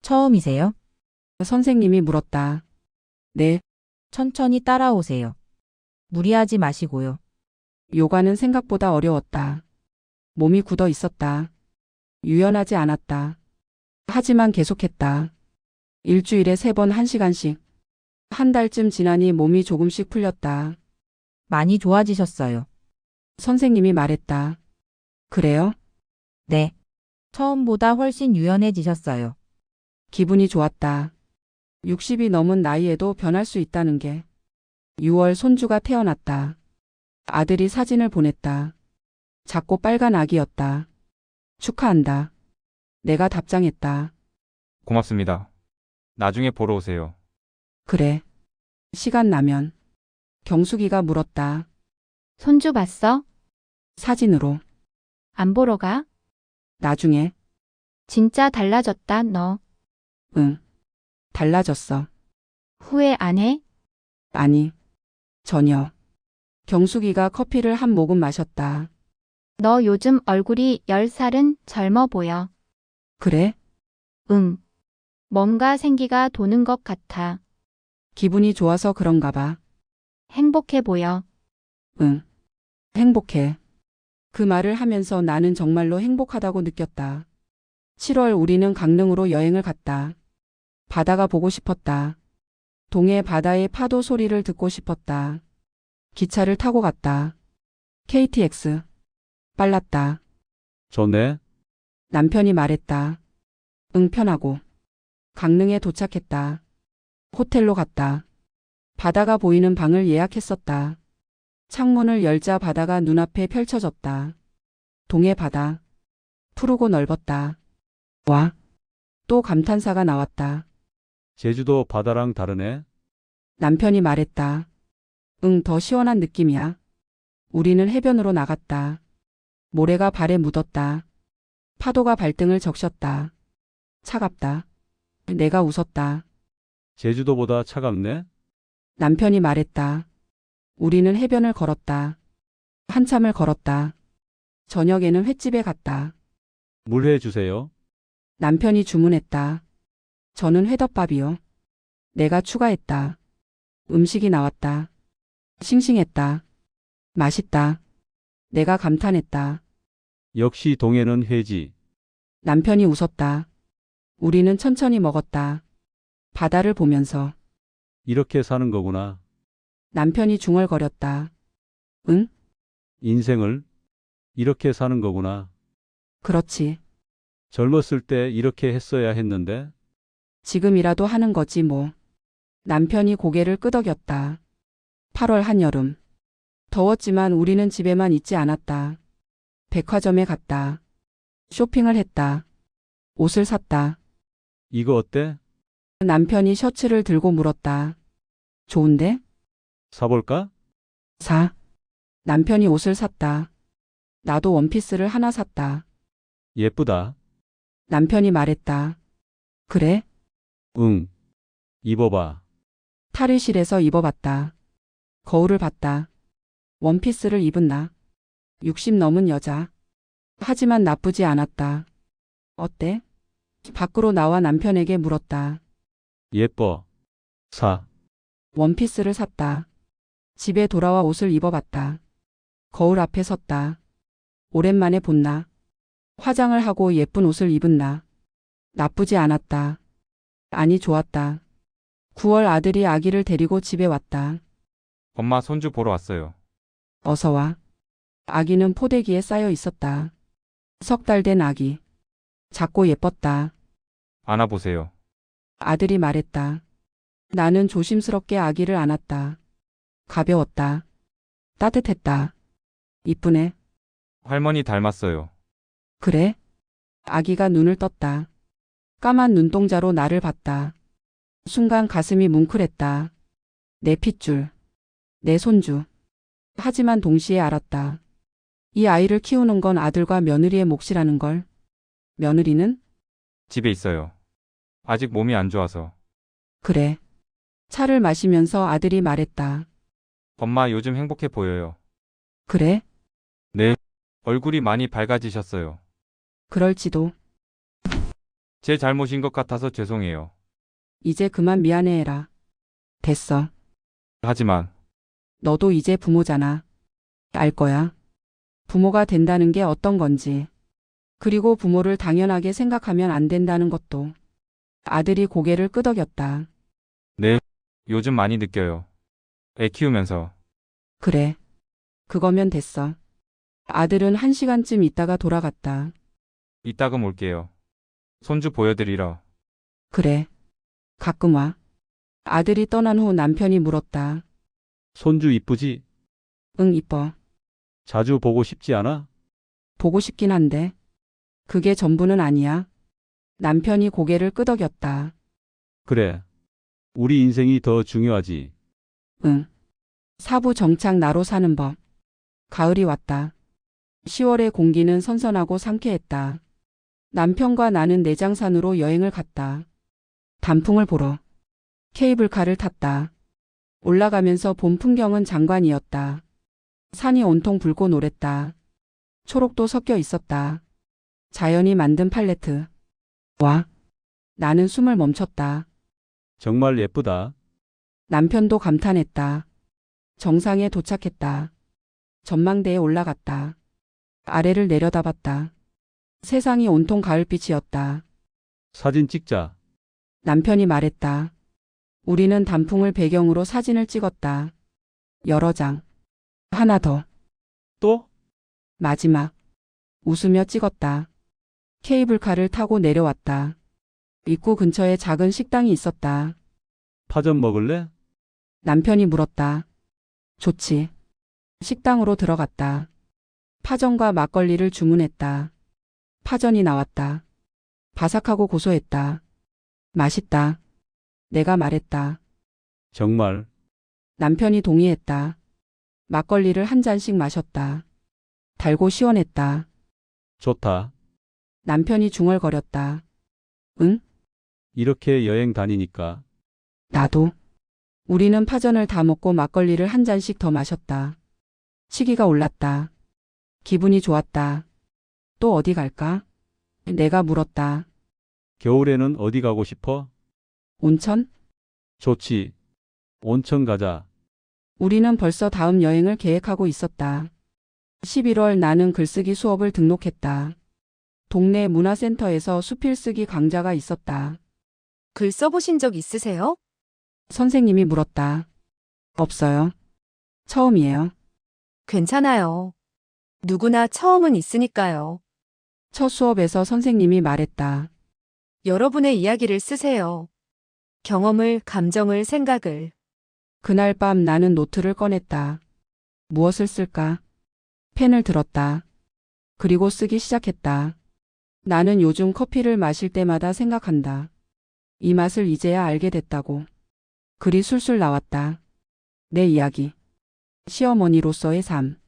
처음이세요? 선생님이 물었다. 네, 천천히 따라오세요. 무리하지 마시고요. 요가는 생각보다 어려웠다. 몸이 굳어 있었다. 유연하지 않았다. 하지만 계속했다. 일주일에 3번 1시간씩. 한 달쯤 지나니 몸이 조금씩 풀렸다. 많이 좋아지셨어요. 선생님이 말했다. 그래요? 네. 처음보다 훨씬 유연해지셨어요. 기분이 좋았다. 60이 넘은 나이에도 변할 수 있다는 게. 6월 손주가 태어났다. 아들이 사진을 보냈다. 작고 빨간 아기였다. 축하한다. 내가 답장했다. 고맙습니다. 나중에 보러 오세요. 그래. 시간 나면. 경숙이가 물었다. 손주 봤어? 사진으로. 안 보러 가? 나중에. 진짜 달라졌다, 너. 응. 달라졌어. 후회 안 해? 아니. 전혀. 경숙이가 커피를 한 모금 마셨다. 너 요즘 얼굴이 10살은 젊어 보여. 그래? 응. 뭔가 생기가 도는 것 같아. 기분이 좋아서 그런가 봐. 행복해 보여. 응. 행복해. 그 말을 하면서 나는 정말로 행복하다고 느꼈다. 7월 우리는 강릉으로 여행을 갔다. 바다가 보고 싶었다. 동해 바다의 파도 소리를 듣고 싶었다. 기차를 타고 갔다. KTX. 빨랐다. 좋네. 남편이 말했다. 응, 편하고. 강릉에 도착했다. 호텔로 갔다. 바다가 보이는 방을 예약했었다. 창문을 열자 바다가 눈앞에 펼쳐졌다. 동해 바다. 푸르고 넓었다. 와. 또 감탄사가 나왔다. 제주도 바다랑 다르네. 남편이 말했다. 응, 더 시원한 느낌이야. 우리는 해변으로 나갔다. 모래가 발에 묻었다. 파도가 발등을 적셨다. 차갑다. 내가 웃었다. 제주도보다 차갑네? 남편이 말했다. 우리는 해변을 걸었다. 한참을 걸었다. 저녁에는 횟집에 갔다. 물 해 주세요. 남편이 주문했다. 저는 회덮밥이요. 내가 추가했다. 음식이 나왔다. 싱싱했다. 맛있다. 내가 감탄했다. 역시 동해는 회지. 남편이 웃었다. 우리는 천천히 먹었다. 바다를 보면서. 이렇게 사는 거구나. 남편이 중얼거렸다. 응? 인생을 이렇게 사는 거구나. 그렇지. 젊었을 때 이렇게 했어야 했는데 지금이라도 하는 거지 뭐. 남편이 고개를 끄덕였다. 8월 한여름. 더웠지만 우리는 집에만 있지 않았다. 백화점에 갔다. 쇼핑을 했다. 옷을 샀다. 이거 어때? 남편이 셔츠를 들고 물었다. 좋은데? 사볼까? 사. 남편이 옷을 샀다. 나도 원피스를 하나 샀다. 예쁘다. 남편이 말했다. 그래? 응. 입어봐. 탈의실에서 입어봤다. 거울을 봤다. 원피스를 입은 나. 60 넘은 여자. 하지만 나쁘지 않았다. 어때? 밖으로 나와 남편에게 물었다. 예뻐. 사. 원피스를 샀다. 집에 돌아와 옷을 입어봤다. 거울 앞에 섰다. 오랜만에 본 나. 화장을 하고 예쁜 옷을 입은 나. 나쁘지 않았다. 아니 좋았다. 9월 아들이 아기를 데리고 집에 왔다. 엄마 손주 보러 왔어요. 어서 와. 아기는 포대기에 쌓여 있었다. 3달 된 아기. 작고 예뻤다. 안아보세요. 아들이 말했다. 나는 조심스럽게 아기를 안았다. 가벼웠다. 따뜻했다. 이쁘네. 할머니 닮았어요. 그래? 아기가 눈을 떴다. 까만 눈동자로 나를 봤다. 순간 가슴이 뭉클했다. 내 핏줄. 내 손주. 하지만 동시에 알았다. 이 아이를 키우는 건 아들과 며느리의 몫이라는 걸. 며느리는? 집에 있어요. 아직 몸이 안 좋아서. 그래. 차를 마시면서 아들이 말했다. 엄마 요즘 행복해 보여요. 그래? 네. 얼굴이 많이 밝아지셨어요. 그럴지도. 제 잘못인 것 같아서 죄송해요. 이제 그만 미안해해라. 됐어. 하지만 너도 이제 부모잖아. 알 거야. 부모가 된다는 게 어떤 건지. 그리고 부모를 당연하게 생각하면 안 된다는 것도. 아들이 고개를 끄덕였다. 네. 요즘 많이 느껴요. 애 키우면서. 그래. 그거면 됐어. 아들은 1시간쯤 있다가 돌아갔다. 이따금 올게요. 손주 보여드리러. 그래. 가끔 와. 아들이 떠난 후 남편이 물었다. 손주 이쁘지? 응, 이뻐. 자주 보고 싶지 않아? 보고 싶긴 한데. 그게 전부는 아니야. 남편이 고개를 끄덕였다. 그래. 우리 인생이 더 중요하지. 응. 사부 정착 나로 사는 법. 가을이 왔다. 10월의 공기는 선선하고 상쾌했다. 남편과 나는 내장산으로 여행을 갔다. 단풍을 보러. 케이블카를 탔다. 올라가면서 본 풍경은 장관이었다. 산이 온통 붉고 노랬다. 초록도 섞여 있었다. 자연이 만든 팔레트. 와. 나는 숨을 멈췄다. 정말 예쁘다. 남편도 감탄했다. 정상에 도착했다. 전망대에 올라갔다. 아래를 내려다봤다. 세상이 온통 가을빛이었다. 사진 찍자. 남편이 말했다. 우리는 단풍을 배경으로 사진을 찍었다. 여러 장. 하나 더. 또? 마지막. 웃으며 찍었다. 케이블카를 타고 내려왔다. 입구 근처에 작은 식당이 있었다. 파전 먹을래? 남편이 물었다. 좋지. 식당으로 들어갔다. 파전과 막걸리를 주문했다. 파전이 나왔다. 바삭하고 고소했다. 맛있다. 내가 말했다. 정말. 남편이 동의했다. 막걸리를 한 잔씩 마셨다. 달고 시원했다. 좋다. 남편이 중얼거렸다. 응? 이렇게 여행 다니니까. 나도. 우리는 파전을 다 먹고 막걸리를 한 잔씩 더 마셨다. 치기가 올랐다. 기분이 좋았다. 또 어디 갈까? 내가 물었다. 겨울에는 어디 가고 싶어? 온천? 좋지. 온천 가자. 우리는 벌써 다음 여행을 계획하고 있었다. 11월 나는 글쓰기 수업을 등록했다. 동네 문화센터에서 수필쓰기 강좌가 있었다. 글 써보신 적 있으세요? 선생님이 물었다. 없어요. 처음이에요. 괜찮아요. 누구나 처음은 있으니까요. 첫 수업에서 선생님이 말했다. 여러분의 이야기를 쓰세요. 경험을, 감정을, 생각을. 그날 밤 나는 노트를 꺼냈다. 무엇을 쓸까? 펜을 들었다. 그리고 쓰기 시작했다. 나는 요즘 커피를 마실 때마다 생각한다. 이 맛을 이제야 알게 됐다고. 글이 술술 나왔다. 내 이야기. 시어머니로서의 삶.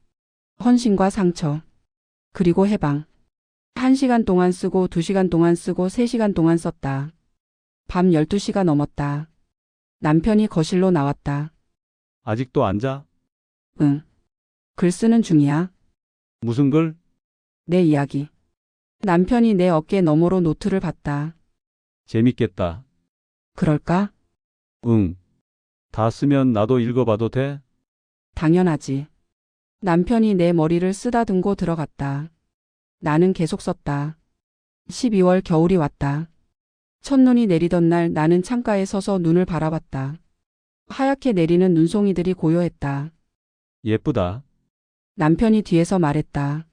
헌신과 상처. 그리고 해방. 1시간 동안 쓰고 2시간 동안 쓰고 3시간 동안 썼다. 밤 12시가 넘었다. 남편이 거실로 나왔다. 아직도 안 자? 응. 글 쓰는 중이야. 무슨 글? 내 이야기. 남편이 내 어깨 너머로 노트를 봤다. 재밌겠다. 그럴까? 응. 다 쓰면 나도 읽어봐도 돼? 당연하지. 남편이 내 머리를 쓰다듬고 들어갔다. 나는 계속 썼다. 12월 겨울이 왔다. 첫눈이 내리던 날 나는 창가에 서서 눈을 바라봤다. 하얗게 내리는 눈송이들이 고요했다. 예쁘다. 남편이 뒤에서 말했다.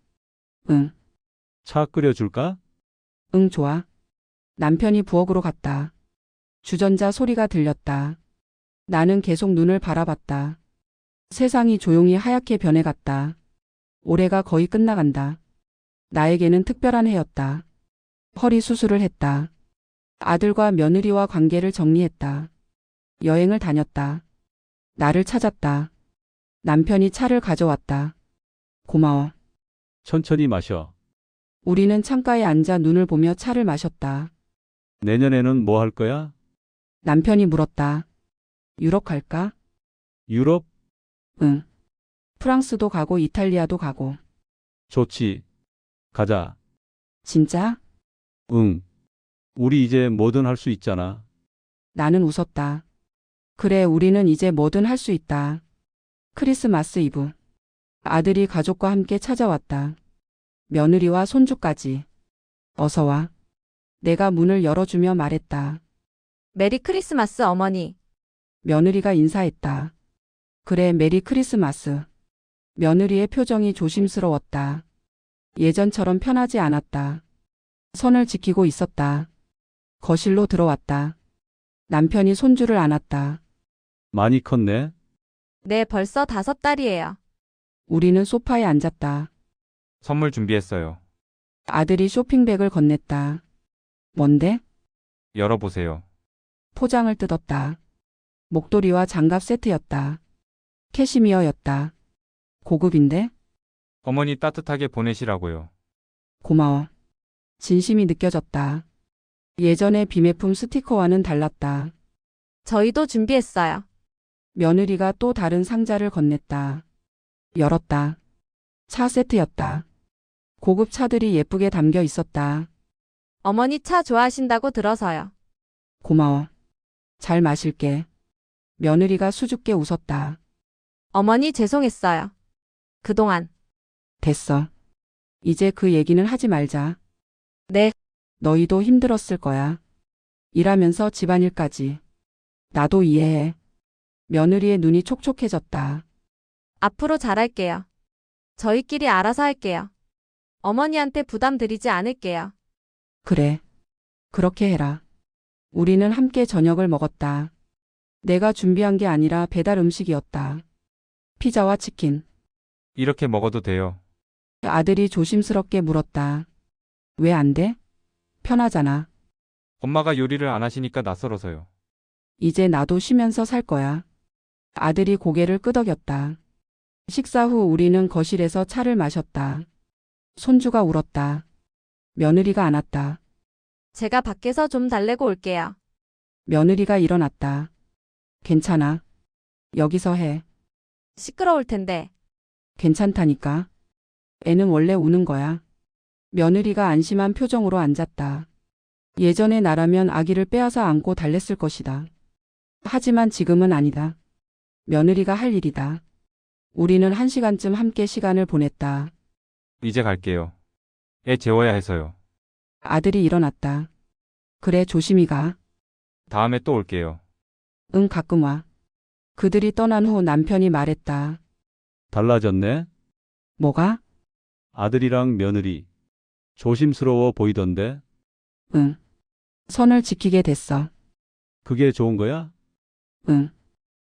응, 차 끓여줄까? 응, 좋아. 남편이 부엌으로 갔다. 주전자 소리가 들렸다. 나는 계속 눈을 바라봤다. 세상이 조용히 하얗게 변해갔다. 올해가 거의 끝나간다. 나에게는 특별한 해였다. 허리 수술을 했다. 아들과 며느리와 관계를 정리했다. 여행을 다녔다. 나를 찾았다. 남편이 차를 가져왔다. 고마워. 천천히 마셔. 우리는 창가에 앉아 눈을 보며 차를 마셨다. 내년에는 뭐 할 거야? 남편이 물었다. 유럽 갈까? 유럽? 응. 프랑스도 가고 이탈리아도 가고. 좋지. 가자. 진짜? 응. 우리 이제 뭐든 할 수 있잖아. 나는 웃었다. 그래, 우리는 이제 뭐든 할 수 있다. 크리스마스 이브. 아들이 가족과 함께 찾아왔다. 며느리와 손주까지. 어서 와. 내가 문을 열어주며 말했다. 메리 크리스마스 어머니. 며느리가 인사했다. 그래, 메리 크리스마스. 며느리의 표정이 조심스러웠다. 예전처럼 편하지 않았다. 선을 지키고 있었다. 거실로 들어왔다. 남편이 손주를 안았다. 많이 컸네. 네, 벌써 5달이에요. 우리는 소파에 앉았다. 선물 준비했어요. 아들이 쇼핑백을 건넸다. 뭔데? 열어보세요. 포장을 뜯었다. 목도리와 장갑 세트였다. 캐시미어였다. 고급인데? 어머니 따뜻하게 보내시라고요. 고마워. 진심이 느껴졌다. 예전의 비매품 스티커와는 달랐다. 저희도 준비했어요. 며느리가 또 다른 상자를 건넸다. 열었다. 차 세트였다. 고급 차들이 예쁘게 담겨 있었다. 어머니 차 좋아하신다고 들어서요. 고마워. 잘 마실게. 며느리가 수줍게 웃었다. 어머니 죄송했어요. 그동안. 됐어. 이제 그 얘기는 하지 말자. 네. 너희도 힘들었을 거야. 일하면서 집안일까지. 나도 이해해. 며느리의 눈이 촉촉해졌다. 앞으로 잘할게요. 저희끼리 알아서 할게요. 어머니한테 부담 드리지 않을게요. 그래. 그렇게 해라. 우리는 함께 저녁을 먹었다. 내가 준비한 게 아니라 배달 음식이었다. 피자와 치킨. 이렇게 먹어도 돼요. 아들이 조심스럽게 물었다. 왜 안 돼? 편하잖아. 엄마가 요리를 안 하시니까 낯설어서요. 이제 나도 쉬면서 살 거야. 아들이 고개를 끄덕였다. 식사 후 우리는 거실에서 차를 마셨다. 손주가 울었다. 며느리가 안 왔다. 제가 밖에서 좀 달래고 올게요. 며느리가 일어났다. 괜찮아. 여기서 해. 시끄러울 텐데. 괜찮다니까. 애는 원래 우는 거야. 며느리가 안심한 표정으로 앉았다. 예전에 나라면 아기를 빼앗아 안고 달랬을 것이다. 하지만 지금은 아니다. 며느리가 할 일이다. 우리는 1시간쯤 함께 시간을 보냈다. 이제 갈게요. 애 재워야 해서요. 아들이 일어났다. 그래, 조심히 가. 다음에 또 올게요. 응, 가끔 와. 그들이 떠난 후 남편이 말했다. 달라졌네? 뭐가? 아들이랑 며느리. 조심스러워 보이던데? 응. 선을 지키게 됐어. 그게 좋은 거야? 응.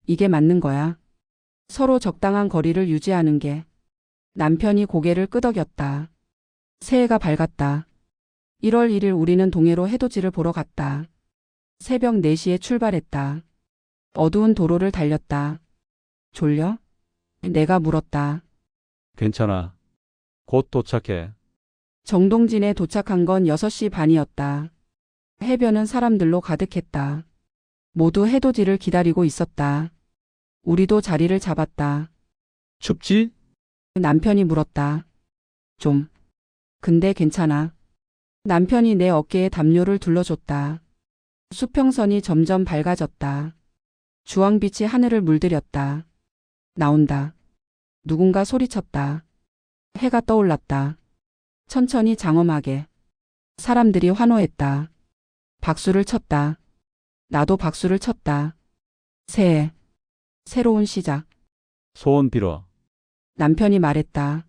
이게 맞는 거야. 서로 적당한 거리를 유지하는 게. 남편이 고개를 끄덕였다. 새해가 밝았다. 1월 1일 우리는 동해로 해돋이를 보러 갔다. 새벽 4시에 출발했다. 어두운 도로를 달렸다. 졸려? 내가 물었다. 괜찮아. 곧 도착해. 정동진에 도착한 건 6시 반이었다. 해변은 사람들로 가득했다. 모두 해돋이를 기다리고 있었다. 우리도 자리를 잡았다. 춥지? 남편이 물었다. 좀. 근데 괜찮아. 남편이 내 어깨에 담요를 둘러줬다. 수평선이 점점 밝아졌다. 주황빛이 하늘을 물들였다. 나온다. 누군가 소리쳤다. 해가 떠올랐다. 천천히 장엄하게. 사람들이 환호했다. 박수를 쳤다. 나도 박수를 쳤다. 새해. 새로운 시작. 소원 빌어. 남편이 말했다.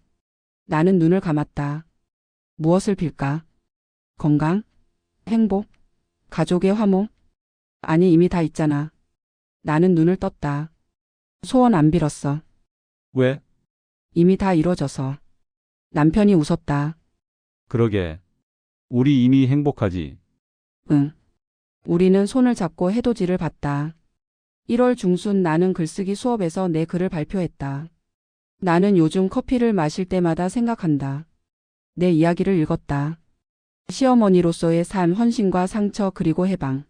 나는 눈을 감았다. 무엇을 빌까? 건강? 행복? 가족의 화목? 아니, 이미 다 있잖아. 나는 눈을 떴다. 소원 안 빌었어. 왜? 이미 다 이루어져서. 남편이 웃었다. 그러게. 우리 이미 행복하지. 응. 우리는 손을 잡고 해돋이를 봤다. 1월 중순 나는 글쓰기 수업에서 내 글을 발표했다. 나는 요즘 커피를 마실 때마다 생각한다. 내 이야기를 읽었다. 시어머니로서의 삶, 헌신과 상처, 그리고 해방.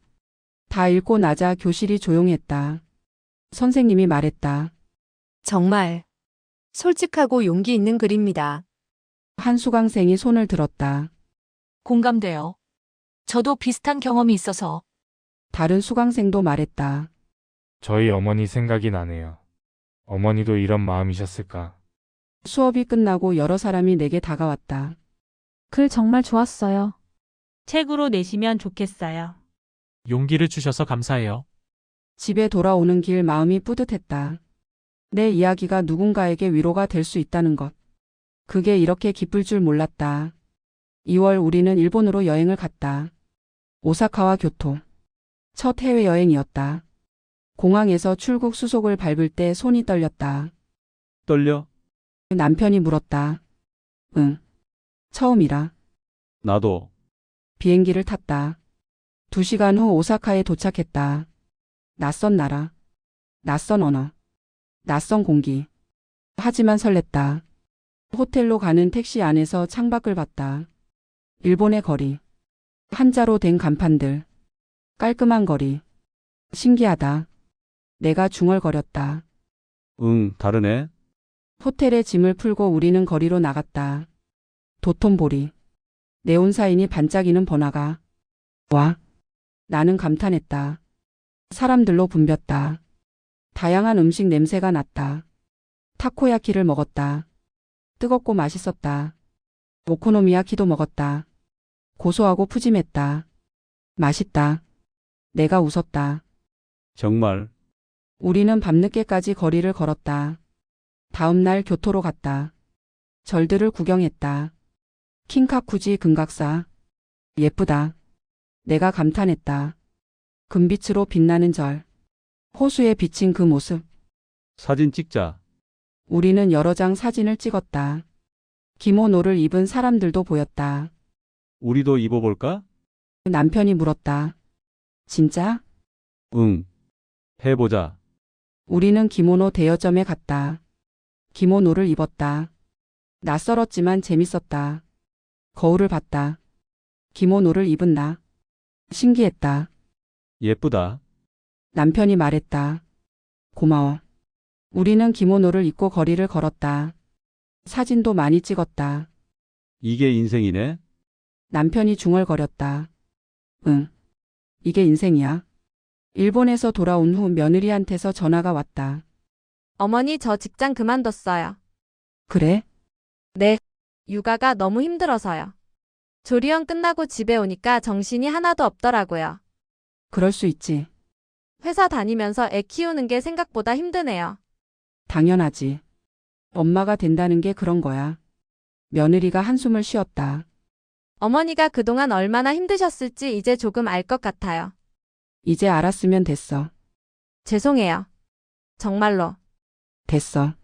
다 읽고 나자 교실이 조용했다. 선생님이 말했다. 정말 솔직하고 용기 있는 글입니다. 한 수강생이 손을 들었다. 공감돼요. 저도 비슷한 경험이 있어서. 다른 수강생도 말했다. 저희 어머니 생각이 나네요. 어머니도 이런 마음이셨을까? 수업이 끝나고 여러 사람이 내게 다가왔다. 글 정말 좋았어요. 책으로 내시면 좋겠어요. 용기를 주셔서 감사해요. 집에 돌아오는 길 마음이 뿌듯했다. 내 이야기가 누군가에게 위로가 될 수 있다는 것. 그게 이렇게 기쁠 줄 몰랐다. 2월 우리는 일본으로 여행을 갔다. 오사카와 교토. 첫 해외여행이었다. 공항에서 출국 수속을 밟을 때 손이 떨렸다. 떨려? 남편이 물었다. 응. 처음이라. 나도. 비행기를 탔다. 2시간 후 오사카에 도착했다. 낯선 나라. 낯선 언어. 낯선 공기. 하지만 설렜다. 호텔로 가는 택시 안에서 창밖을 봤다. 일본의 거리. 한자로 된 간판들. 깔끔한 거리. 신기하다. 내가 중얼거렸다. 응, 다르네. 호텔에 짐을 풀고 우리는 거리로 나갔다. 도톤보리. 네온사인이 반짝이는 번화가. 와. 나는 감탄했다. 사람들로 붐볐다. 다양한 음식 냄새가 났다. 타코야키를 먹었다. 뜨겁고 맛있었다. 오코노미야키도 먹었다. 고소하고 푸짐했다. 맛있다. 내가 웃었다. 정말. 우리는 밤늦게까지 거리를 걸었다. 다음 날 교토로 갔다. 절들을 구경했다. 킹카쿠지 금각사. 예쁘다. 내가 감탄했다. 금빛으로 빛나는 절. 호수에 비친 그 모습. 사진 찍자. 우리는 여러 장 사진을 찍었다. 기모노를 입은 사람들도 보였다. 우리도 입어볼까? 남편이 물었다. 진짜? 응. 해보자. 우리는 기모노 대여점에 갔다. 기모노를 입었다. 낯설었지만 재밌었다. 거울을 봤다. 기모노를 입은 나. 신기했다. 예쁘다. 남편이 말했다. 고마워. 우리는 기모노를 입고 거리를 걸었다. 사진도 많이 찍었다. 이게 인생이네? 남편이 중얼거렸다. 응. 이게 인생이야. 일본에서 돌아온 후 며느리한테서 전화가 왔다. 어머니 저 직장 그만뒀어요. 그래? 네. 육아가 너무 힘들어서요. 조리원 끝나고 집에 오니까 정신이 하나도 없더라고요. 그럴 수 있지. 회사 다니면서 애 키우는 게 생각보다 힘드네요. 당연하지. 엄마가 된다는 게 그런 거야. 며느리가 한숨을 쉬었다. 어머니가 그동안 얼마나 힘드셨을지 이제 조금 알 것 같아요. 이제 알았으면 됐어. 죄송해요. 정말로. 됐어.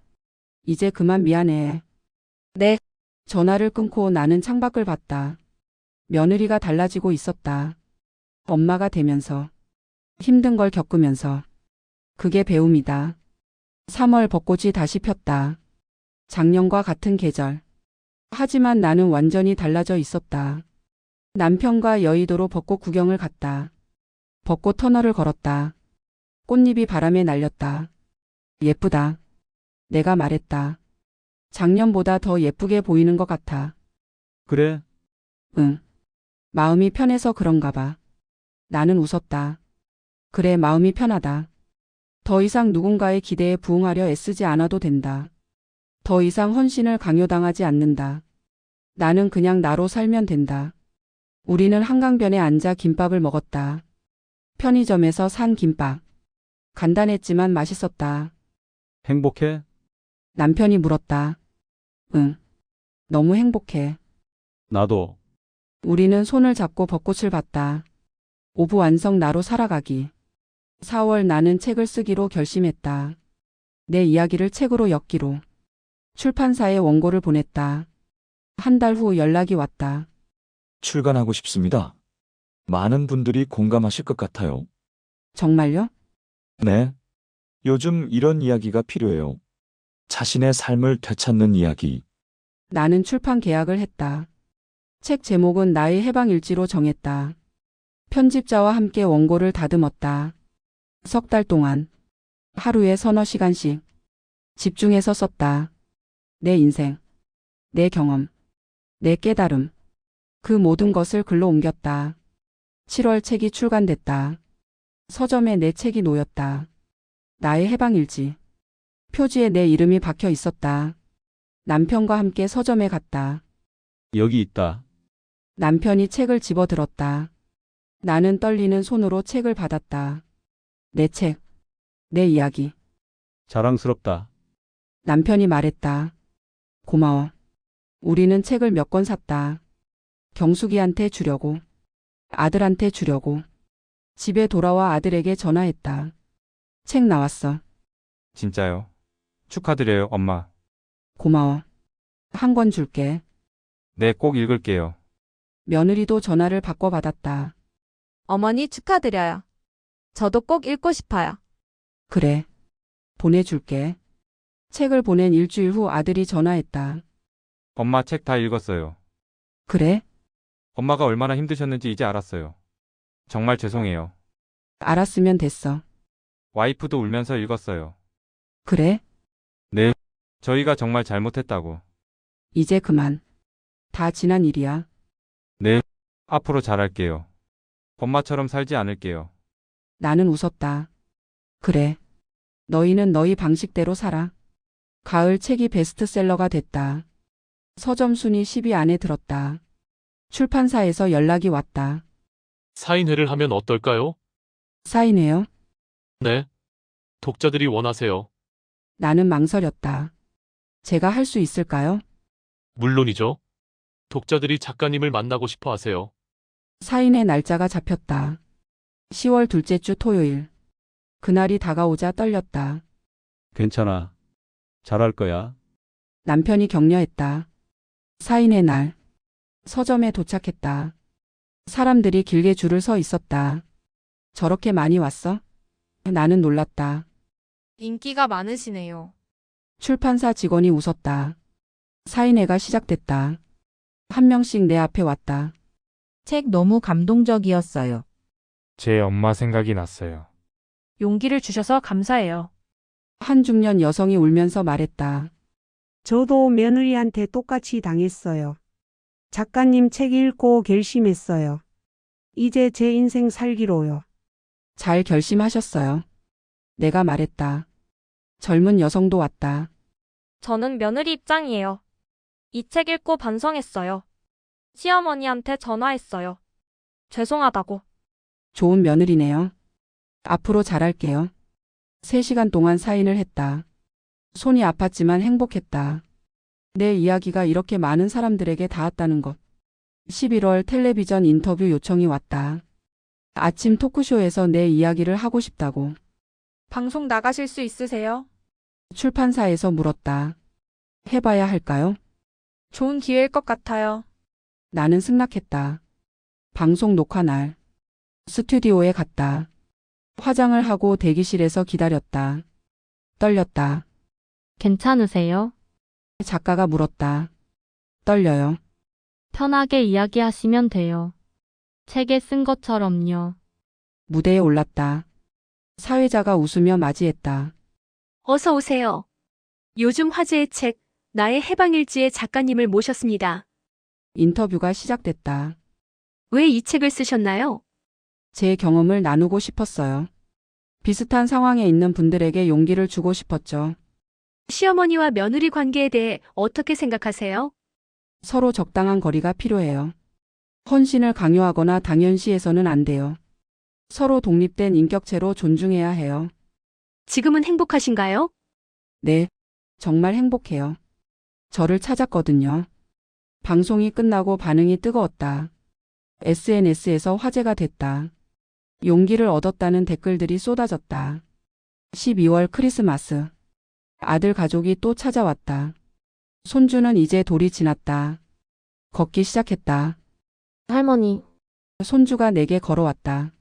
이제 그만 미안해. 네. 전화를 끊고 나는 창밖을 봤다. 며느리가 달라지고 있었다. 엄마가 되면서. 힘든 걸 겪으면서. 그게 배움이다. 3월 벚꽃이 다시 폈다. 작년과 같은 계절. 하지만 나는 완전히 달라져 있었다. 남편과 여의도로 벚꽃 구경을 갔다. 벚꽃 터널을 걸었다. 꽃잎이 바람에 날렸다. 예쁘다. 내가 말했다. 작년보다 더 예쁘게 보이는 것 같아. 그래? 응. 마음이 편해서 그런가 봐. 나는 웃었다. 그래, 마음이 편하다. 더 이상 누군가의 기대에 부응하려 애쓰지 않아도 된다. 더 이상 헌신을 강요당하지 않는다. 나는 그냥 나로 살면 된다. 우리는 한강변에 앉아 김밥을 먹었다. 편의점에서 산 김밥. 간단했지만 맛있었다. 행복해? 남편이 물었다. 응. 너무 행복해. 나도. 우리는 손을 잡고 벚꽃을 봤다. 오부 완성 나로 살아가기. 4월 나는 책을 쓰기로 결심했다. 내 이야기를 책으로 엮기로. 출판사에 원고를 보냈다. 한 달 후 연락이 왔다. 출간하고 싶습니다. 많은 분들이 공감하실 것 같아요. 정말요? 네. 요즘 이런 이야기가 필요해요. 자신의 삶을 되찾는 이야기. 나는 출판 계약을 했다. 책 제목은 나의 해방일지로 정했다. 편집자와 함께 원고를 다듬었다. 3달 동안 하루에 서너 시간씩 집중해서 썼다. 내 인생, 내 경험, 내 깨달음, 그 모든 것을 글로 옮겼다. 7월 책이 출간됐다. 서점에 내 책이 놓였다. 나의 해방일지. 표지에 내 이름이 박혀 있었다. 남편과 함께 서점에 갔다. 여기 있다. 남편이 책을 집어들었다. 나는 떨리는 손으로 책을 받았다. 내 책, 내 이야기. 자랑스럽다. 남편이 말했다. 고마워. 우리는 책을 몇 권 샀다. 경숙이한테 주려고. 아들한테 주려고. 집에 돌아와 아들에게 전화했다. 책 나왔어. 진짜요? 축하드려요, 엄마. 고마워. 한 권 줄게. 네, 꼭 읽을게요. 며느리도 전화를 바꿔받았다. 어머니 축하드려요. 저도 꼭 읽고 싶어요. 그래. 보내줄게. 책을 보낸 일주일 후 아들이 전화했다. 엄마 책 다 읽었어요. 그래? 엄마가 얼마나 힘드셨는지 이제 알았어요. 정말 죄송해요. 알았으면 됐어. 와이프도 울면서 읽었어요. 그래? 네. 저희가 정말 잘못했다고. 이제 그만. 다 지난 일이야. 네. 앞으로 잘할게요. 엄마처럼 살지 않을게요. 나는 웃었다. 그래. 너희는 너희 방식대로 살아. 가을 책이 베스트셀러가 됐다. 서점 순위 10위 안에 들었다. 출판사에서 연락이 왔다. 사인회를 하면 어떨까요? 사인회요? 네. 독자들이 원하세요. 나는 망설였다. 제가 할 수 있을까요? 물론이죠. 독자들이 작가님을 만나고 싶어 하세요. 사인회 날짜가 잡혔다. 10월 둘째 주 토요일. 그날이 다가오자 떨렸다. 괜찮아. 잘할 거야. 남편이 격려했다. 사인회 날. 서점에 도착했다. 사람들이 길게 줄을 서 있었다. 저렇게 많이 왔어? 나는 놀랐다. 인기가 많으시네요. 출판사 직원이 웃었다. 사인회가 시작됐다. 한 명씩 내 앞에 왔다. 책 너무 감동적이었어요. 제 엄마 생각이 났어요. 용기를 주셔서 감사해요. 한 중년 여성이 울면서 말했다. 저도 며느리한테 똑같이 당했어요. 작가님 책 읽고 결심했어요. 이제 제 인생 살기로요. 잘 결심하셨어요. 내가 말했다. 젊은 여성도 왔다. 저는 며느리 입장이에요. 이 책 읽고 반성했어요. 시어머니한테 전화했어요. 죄송하다고. 좋은 며느리네요. 앞으로 잘할게요. 3시간 동안 사인을 했다. 손이 아팠지만 행복했다. 내 이야기가 이렇게 많은 사람들에게 닿았다는 것. 11월 텔레비전 인터뷰 요청이 왔다. 아침 토크쇼에서 내 이야기를 하고 싶다고. 방송 나가실 수 있으세요? 출판사에서 물었다. 해봐야 할까요? 좋은 기회일 것 같아요. 나는 승낙했다. 방송 녹화 날. 스튜디오에 갔다. 화장을 하고 대기실에서 기다렸다. 떨렸다. 괜찮으세요? 작가가 물었다. 떨려요. 편하게 이야기하시면 돼요. 책에 쓴 것처럼요. 무대에 올랐다. 사회자가 웃으며 맞이했다. 어서 오세요. 요즘 화제의 책, 나의 해방일지의 작가님을 모셨습니다. 인터뷰가 시작됐다. 왜 이 책을 쓰셨나요? 제 경험을 나누고 싶었어요. 비슷한 상황에 있는 분들에게 용기를 주고 싶었죠. 시어머니와 며느리 관계에 대해 어떻게 생각하세요? 서로 적당한 거리가 필요해요. 헌신을 강요하거나 당연시해서는 안 돼요. 서로 독립된 인격체로 존중해야 해요. 지금은 행복하신가요? 네, 정말 행복해요. 저를 찾았거든요. 방송이 끝나고 반응이 뜨거웠다. SNS에서 화제가 됐다. 용기를 얻었다는 댓글들이 쏟아졌다. 12월 크리스마스. 아들 가족이 또 찾아왔다. 손주는 이제 돌이 지났다. 걷기 시작했다. 할머니. 손주가 내게 걸어왔다.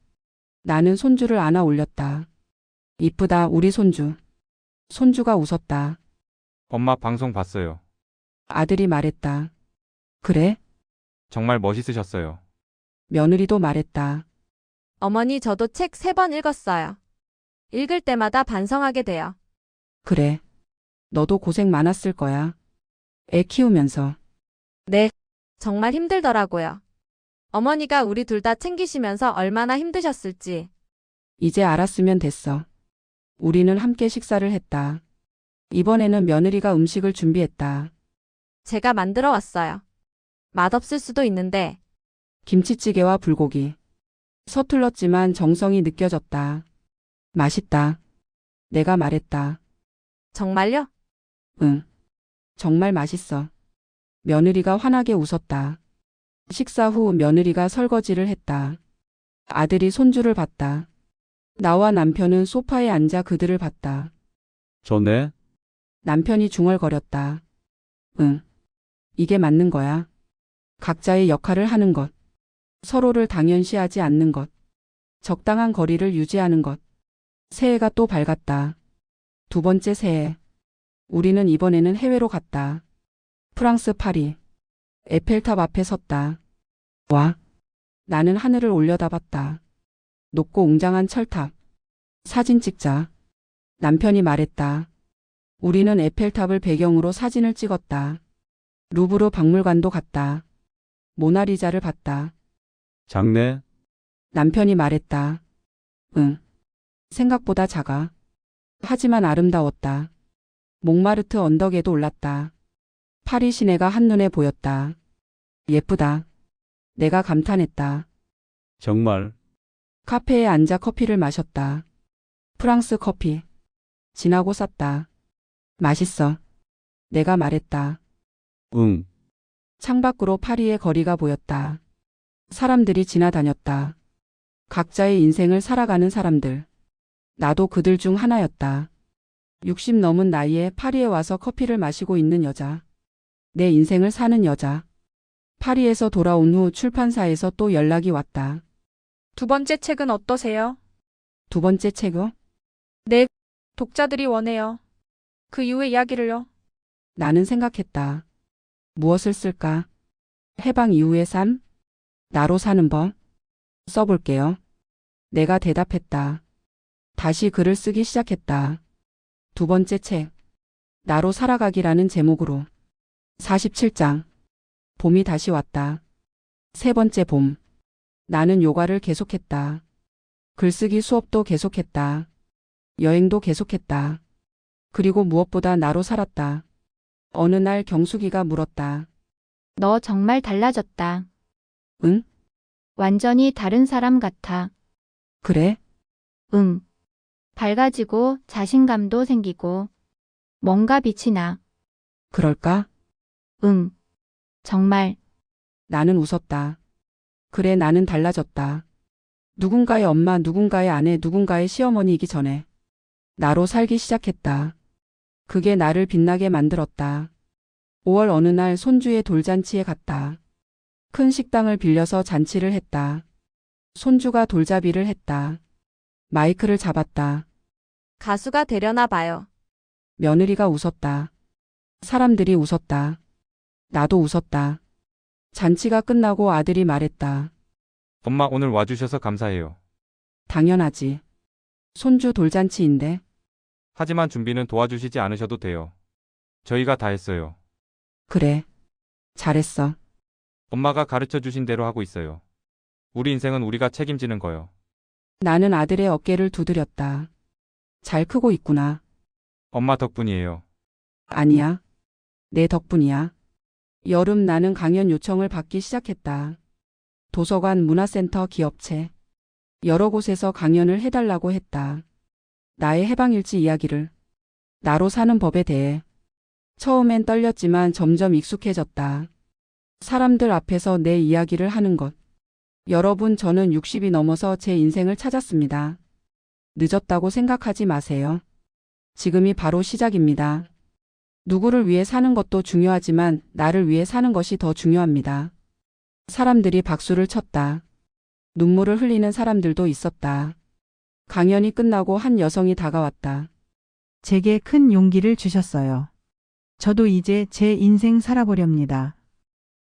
나는 손주를 안아 올렸다. 이쁘다, 우리 손주. 손주가 웃었다. 엄마 방송 봤어요. 아들이 말했다. 그래? 정말 멋있으셨어요. 며느리도 말했다. 어머니, 저도 책 3번 읽었어요. 읽을 때마다 반성하게 돼요. 그래. 너도 고생 많았을 거야. 애 키우면서. 네, 정말 힘들더라고요. 어머니가 우리 둘 다 챙기시면서 얼마나 힘드셨을지. 이제 알았으면 됐어. 우리는 함께 식사를 했다. 이번에는 며느리가 음식을 준비했다. 제가 만들어 왔어요. 맛없을 수도 있는데. 김치찌개와 불고기. 서툴렀지만 정성이 느껴졌다. 맛있다. 내가 말했다. 정말요? 응. 정말 맛있어. 며느리가 환하게 웃었다. 식사 후 며느리가 설거지를 했다. 아들이 손주를 봤다. 나와 남편은 소파에 앉아 그들을 봤다. 좋네. 남편이 중얼거렸다. 응. 이게 맞는 거야. 각자의 역할을 하는 것. 서로를 당연시하지 않는 것. 적당한 거리를 유지하는 것. 새해가 또 밝았다. 2번째 새해. 우리는 이번에는 해외로 갔다. 프랑스 파리. 에펠탑 앞에 섰다. 와. 나는 하늘을 올려다봤다. 높고 웅장한 철탑. 사진 찍자. 남편이 말했다. 우리는 에펠탑을 배경으로 사진을 찍었다. 루브르 박물관도 갔다. 모나리자를 봤다. 작네. 남편이 말했다. 응. 생각보다 작아. 하지만 아름다웠다. 몽마르트 언덕에도 올랐다. 파리 시내가 한눈에 보였다. 예쁘다. 내가 감탄했다. 정말. 카페에 앉아 커피를 마셨다. 프랑스 커피. 진하고 쌌다. 맛있어. 내가 말했다. 응. 창밖으로 파리의 거리가 보였다. 사람들이 지나다녔다. 각자의 인생을 살아가는 사람들. 나도 그들 중 하나였다. 60 넘은 나이에 파리에 와서 커피를 마시고 있는 여자. 내 인생을 사는 여자. 파리에서 돌아온 후 출판사에서 또 연락이 왔다. 2번째 책은 어떠세요? 2번째 책요? 네, 독자들이 원해요. 그 이후의 이야기를요. 나는 생각했다. 무엇을 쓸까? 해방 이후의 삶? 나로 사는 법? 써볼게요. 내가 대답했다. 다시 글을 쓰기 시작했다. 두 번째 책. 나로 살아가기라는 제목으로. 47장. 봄이 다시 왔다. 세 번째 봄. 나는 요가를 계속했다. 글쓰기 수업도 계속했다. 여행도 계속했다. 그리고 무엇보다 나로 살았다. 어느 날 경숙이가 물었다. 너 정말 달라졌다. 응? 완전히 다른 사람 같아. 그래? 응. 밝아지고 자신감도 생기고 뭔가 빛이 나. 그럴까? 응. 정말. 나는 웃었다. 그래, 나는 달라졌다. 누군가의 엄마, 누군가의 아내, 누군가의 시어머니이기 전에 나로 살기 시작했다. 그게 나를 빛나게 만들었다. 5월 어느 날 손주의 돌잔치에 갔다. 큰 식당을 빌려서 잔치를 했다. 손주가 돌잡이를 했다. 마이크를 잡았다. 가수가 되려나 봐요. 며느리가 웃었다. 사람들이 웃었다. 나도 웃었다. 잔치가 끝나고 아들이 말했다. 엄마 오늘 와주셔서 감사해요. 당연하지. 손주 돌잔치인데. 하지만 준비는 도와주시지 않으셔도 돼요. 저희가 다 했어요. 그래. 잘했어. 엄마가 가르쳐 주신 대로 하고 있어요. 우리 인생은 우리가 책임지는 거요. 나는 아들의 어깨를 두드렸다. 잘 크고 있구나. 엄마 덕분이에요. 아니야. 내 덕분이야. 여름 나는 강연 요청을 받기 시작했다. 도서관, 문화센터, 기업체. 여러 곳에서 강연을 해달라고 했다. 나의 해방일지 이야기를. 나로 사는 법에 대해. 처음엔 떨렸지만 점점 익숙해졌다. 사람들 앞에서 내 이야기를 하는 것. 여러분, 저는 60이 넘어서 제 인생을 찾았습니다. 늦었다고 생각하지 마세요. 지금이 바로 시작입니다. 누구를 위해 사는 것도 중요하지만 나를 위해 사는 것이 더 중요합니다. 사람들이 박수를 쳤다. 눈물을 흘리는 사람들도 있었다. 강연이 끝나고 한 여성이 다가왔다. 제게 큰 용기를 주셨어요. 저도 이제 제 인생 살아보렵니다.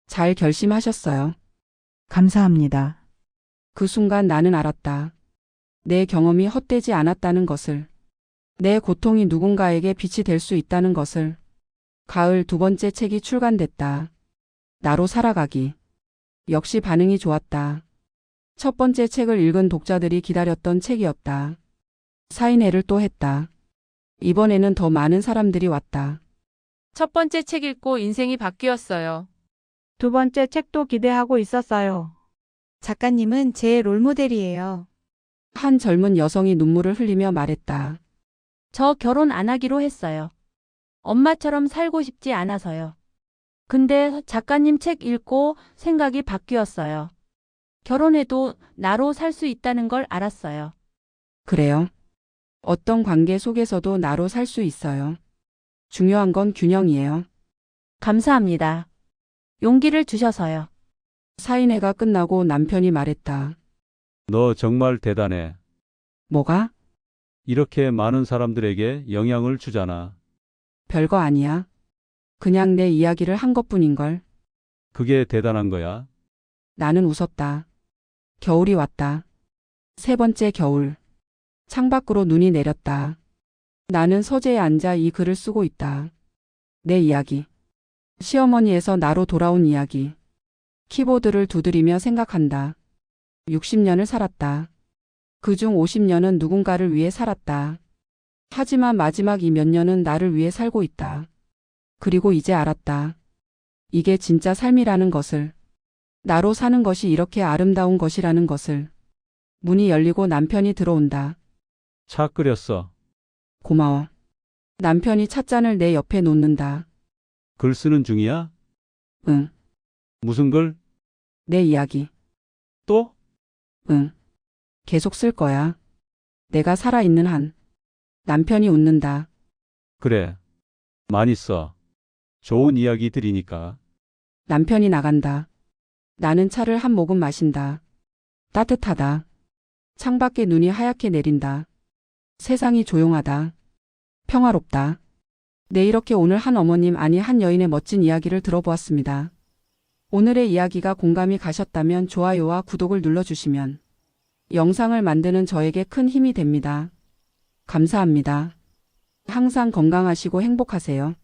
잘 결심하셨어요. 감사합니다. 그 순간 나는 알았다. 내 경험이 헛되지 않았다는 것을. 내 고통이 누군가에게 빛이 될 수 있다는 것을. 가을 두 번째 책이 출간됐다. 나로 살아가기. 역시 반응이 좋았다. 첫 번째 책을 읽은 독자들이 기다렸던 책이었다. 사인회를 또 했다. 이번에는 더 많은 사람들이 왔다. 첫 번째 책 읽고 인생이 바뀌었어요. 두 번째 책도 기대하고 있었어요. 작가님은 제 롤모델이에요. 한 젊은 여성이 눈물을 흘리며 말했다. 저 결혼 안 하기로 했어요. 엄마처럼 살고 싶지 않아서요. 근데 작가님 책 읽고 생각이 바뀌었어요. 결혼해도 나로 살 수 있다는 걸 알았어요. 그래요. 어떤 관계 속에서도 나로 살 수 있어요. 중요한 건 균형이에요. 감사합니다. 용기를 주셔서요. 사인회가 끝나고 남편이 말했다. 너 정말 대단해. 뭐가? 이렇게 많은 사람들에게 영향을 주잖아. 별거 아니야. 그냥 내 이야기를 한 것뿐인걸. 그게 대단한 거야. 나는 웃었다. 겨울이 왔다. 세 번째 겨울. 창밖으로 눈이 내렸다. 나는 서재에 앉아 이 글을 쓰고 있다. 내 이야기. 시어머니에서 나로 돌아온 이야기. 키보드를 두드리며 생각한다. 60년을 살았다. 그중 50년은 누군가를 위해 살았다. 하지만 마지막 이 몇 년은 나를 위해 살고 있다. 그리고 이제 알았다. 이게 진짜 삶이라는 것을. 나로 사는 것이 이렇게 아름다운 것이라는 것을. 문이 열리고 남편이 들어온다. 차 끓였어. 고마워. 남편이 찻잔을 내 옆에 놓는다. 글 쓰는 중이야? 응. 무슨 글? 내 이야기. 또? 응. 계속 쓸 거야. 내가 살아있는 한. 남편이 웃는다. 그래. 많이 써. 좋은 이야기들이니까. 남편이 나간다. 나는 차를 한 모금 마신다. 따뜻하다. 창밖에 눈이 하얗게 내린다. 세상이 조용하다. 평화롭다. 네, 이렇게 오늘 한 어머님 아니 한 여인의 멋진 이야기를 들어보았습니다. 오늘의 이야기가 공감이 가셨다면 좋아요와 구독을 눌러주시면 영상을 만드는 저에게 큰 힘이 됩니다. 감사합니다. 항상 건강하시고 행복하세요.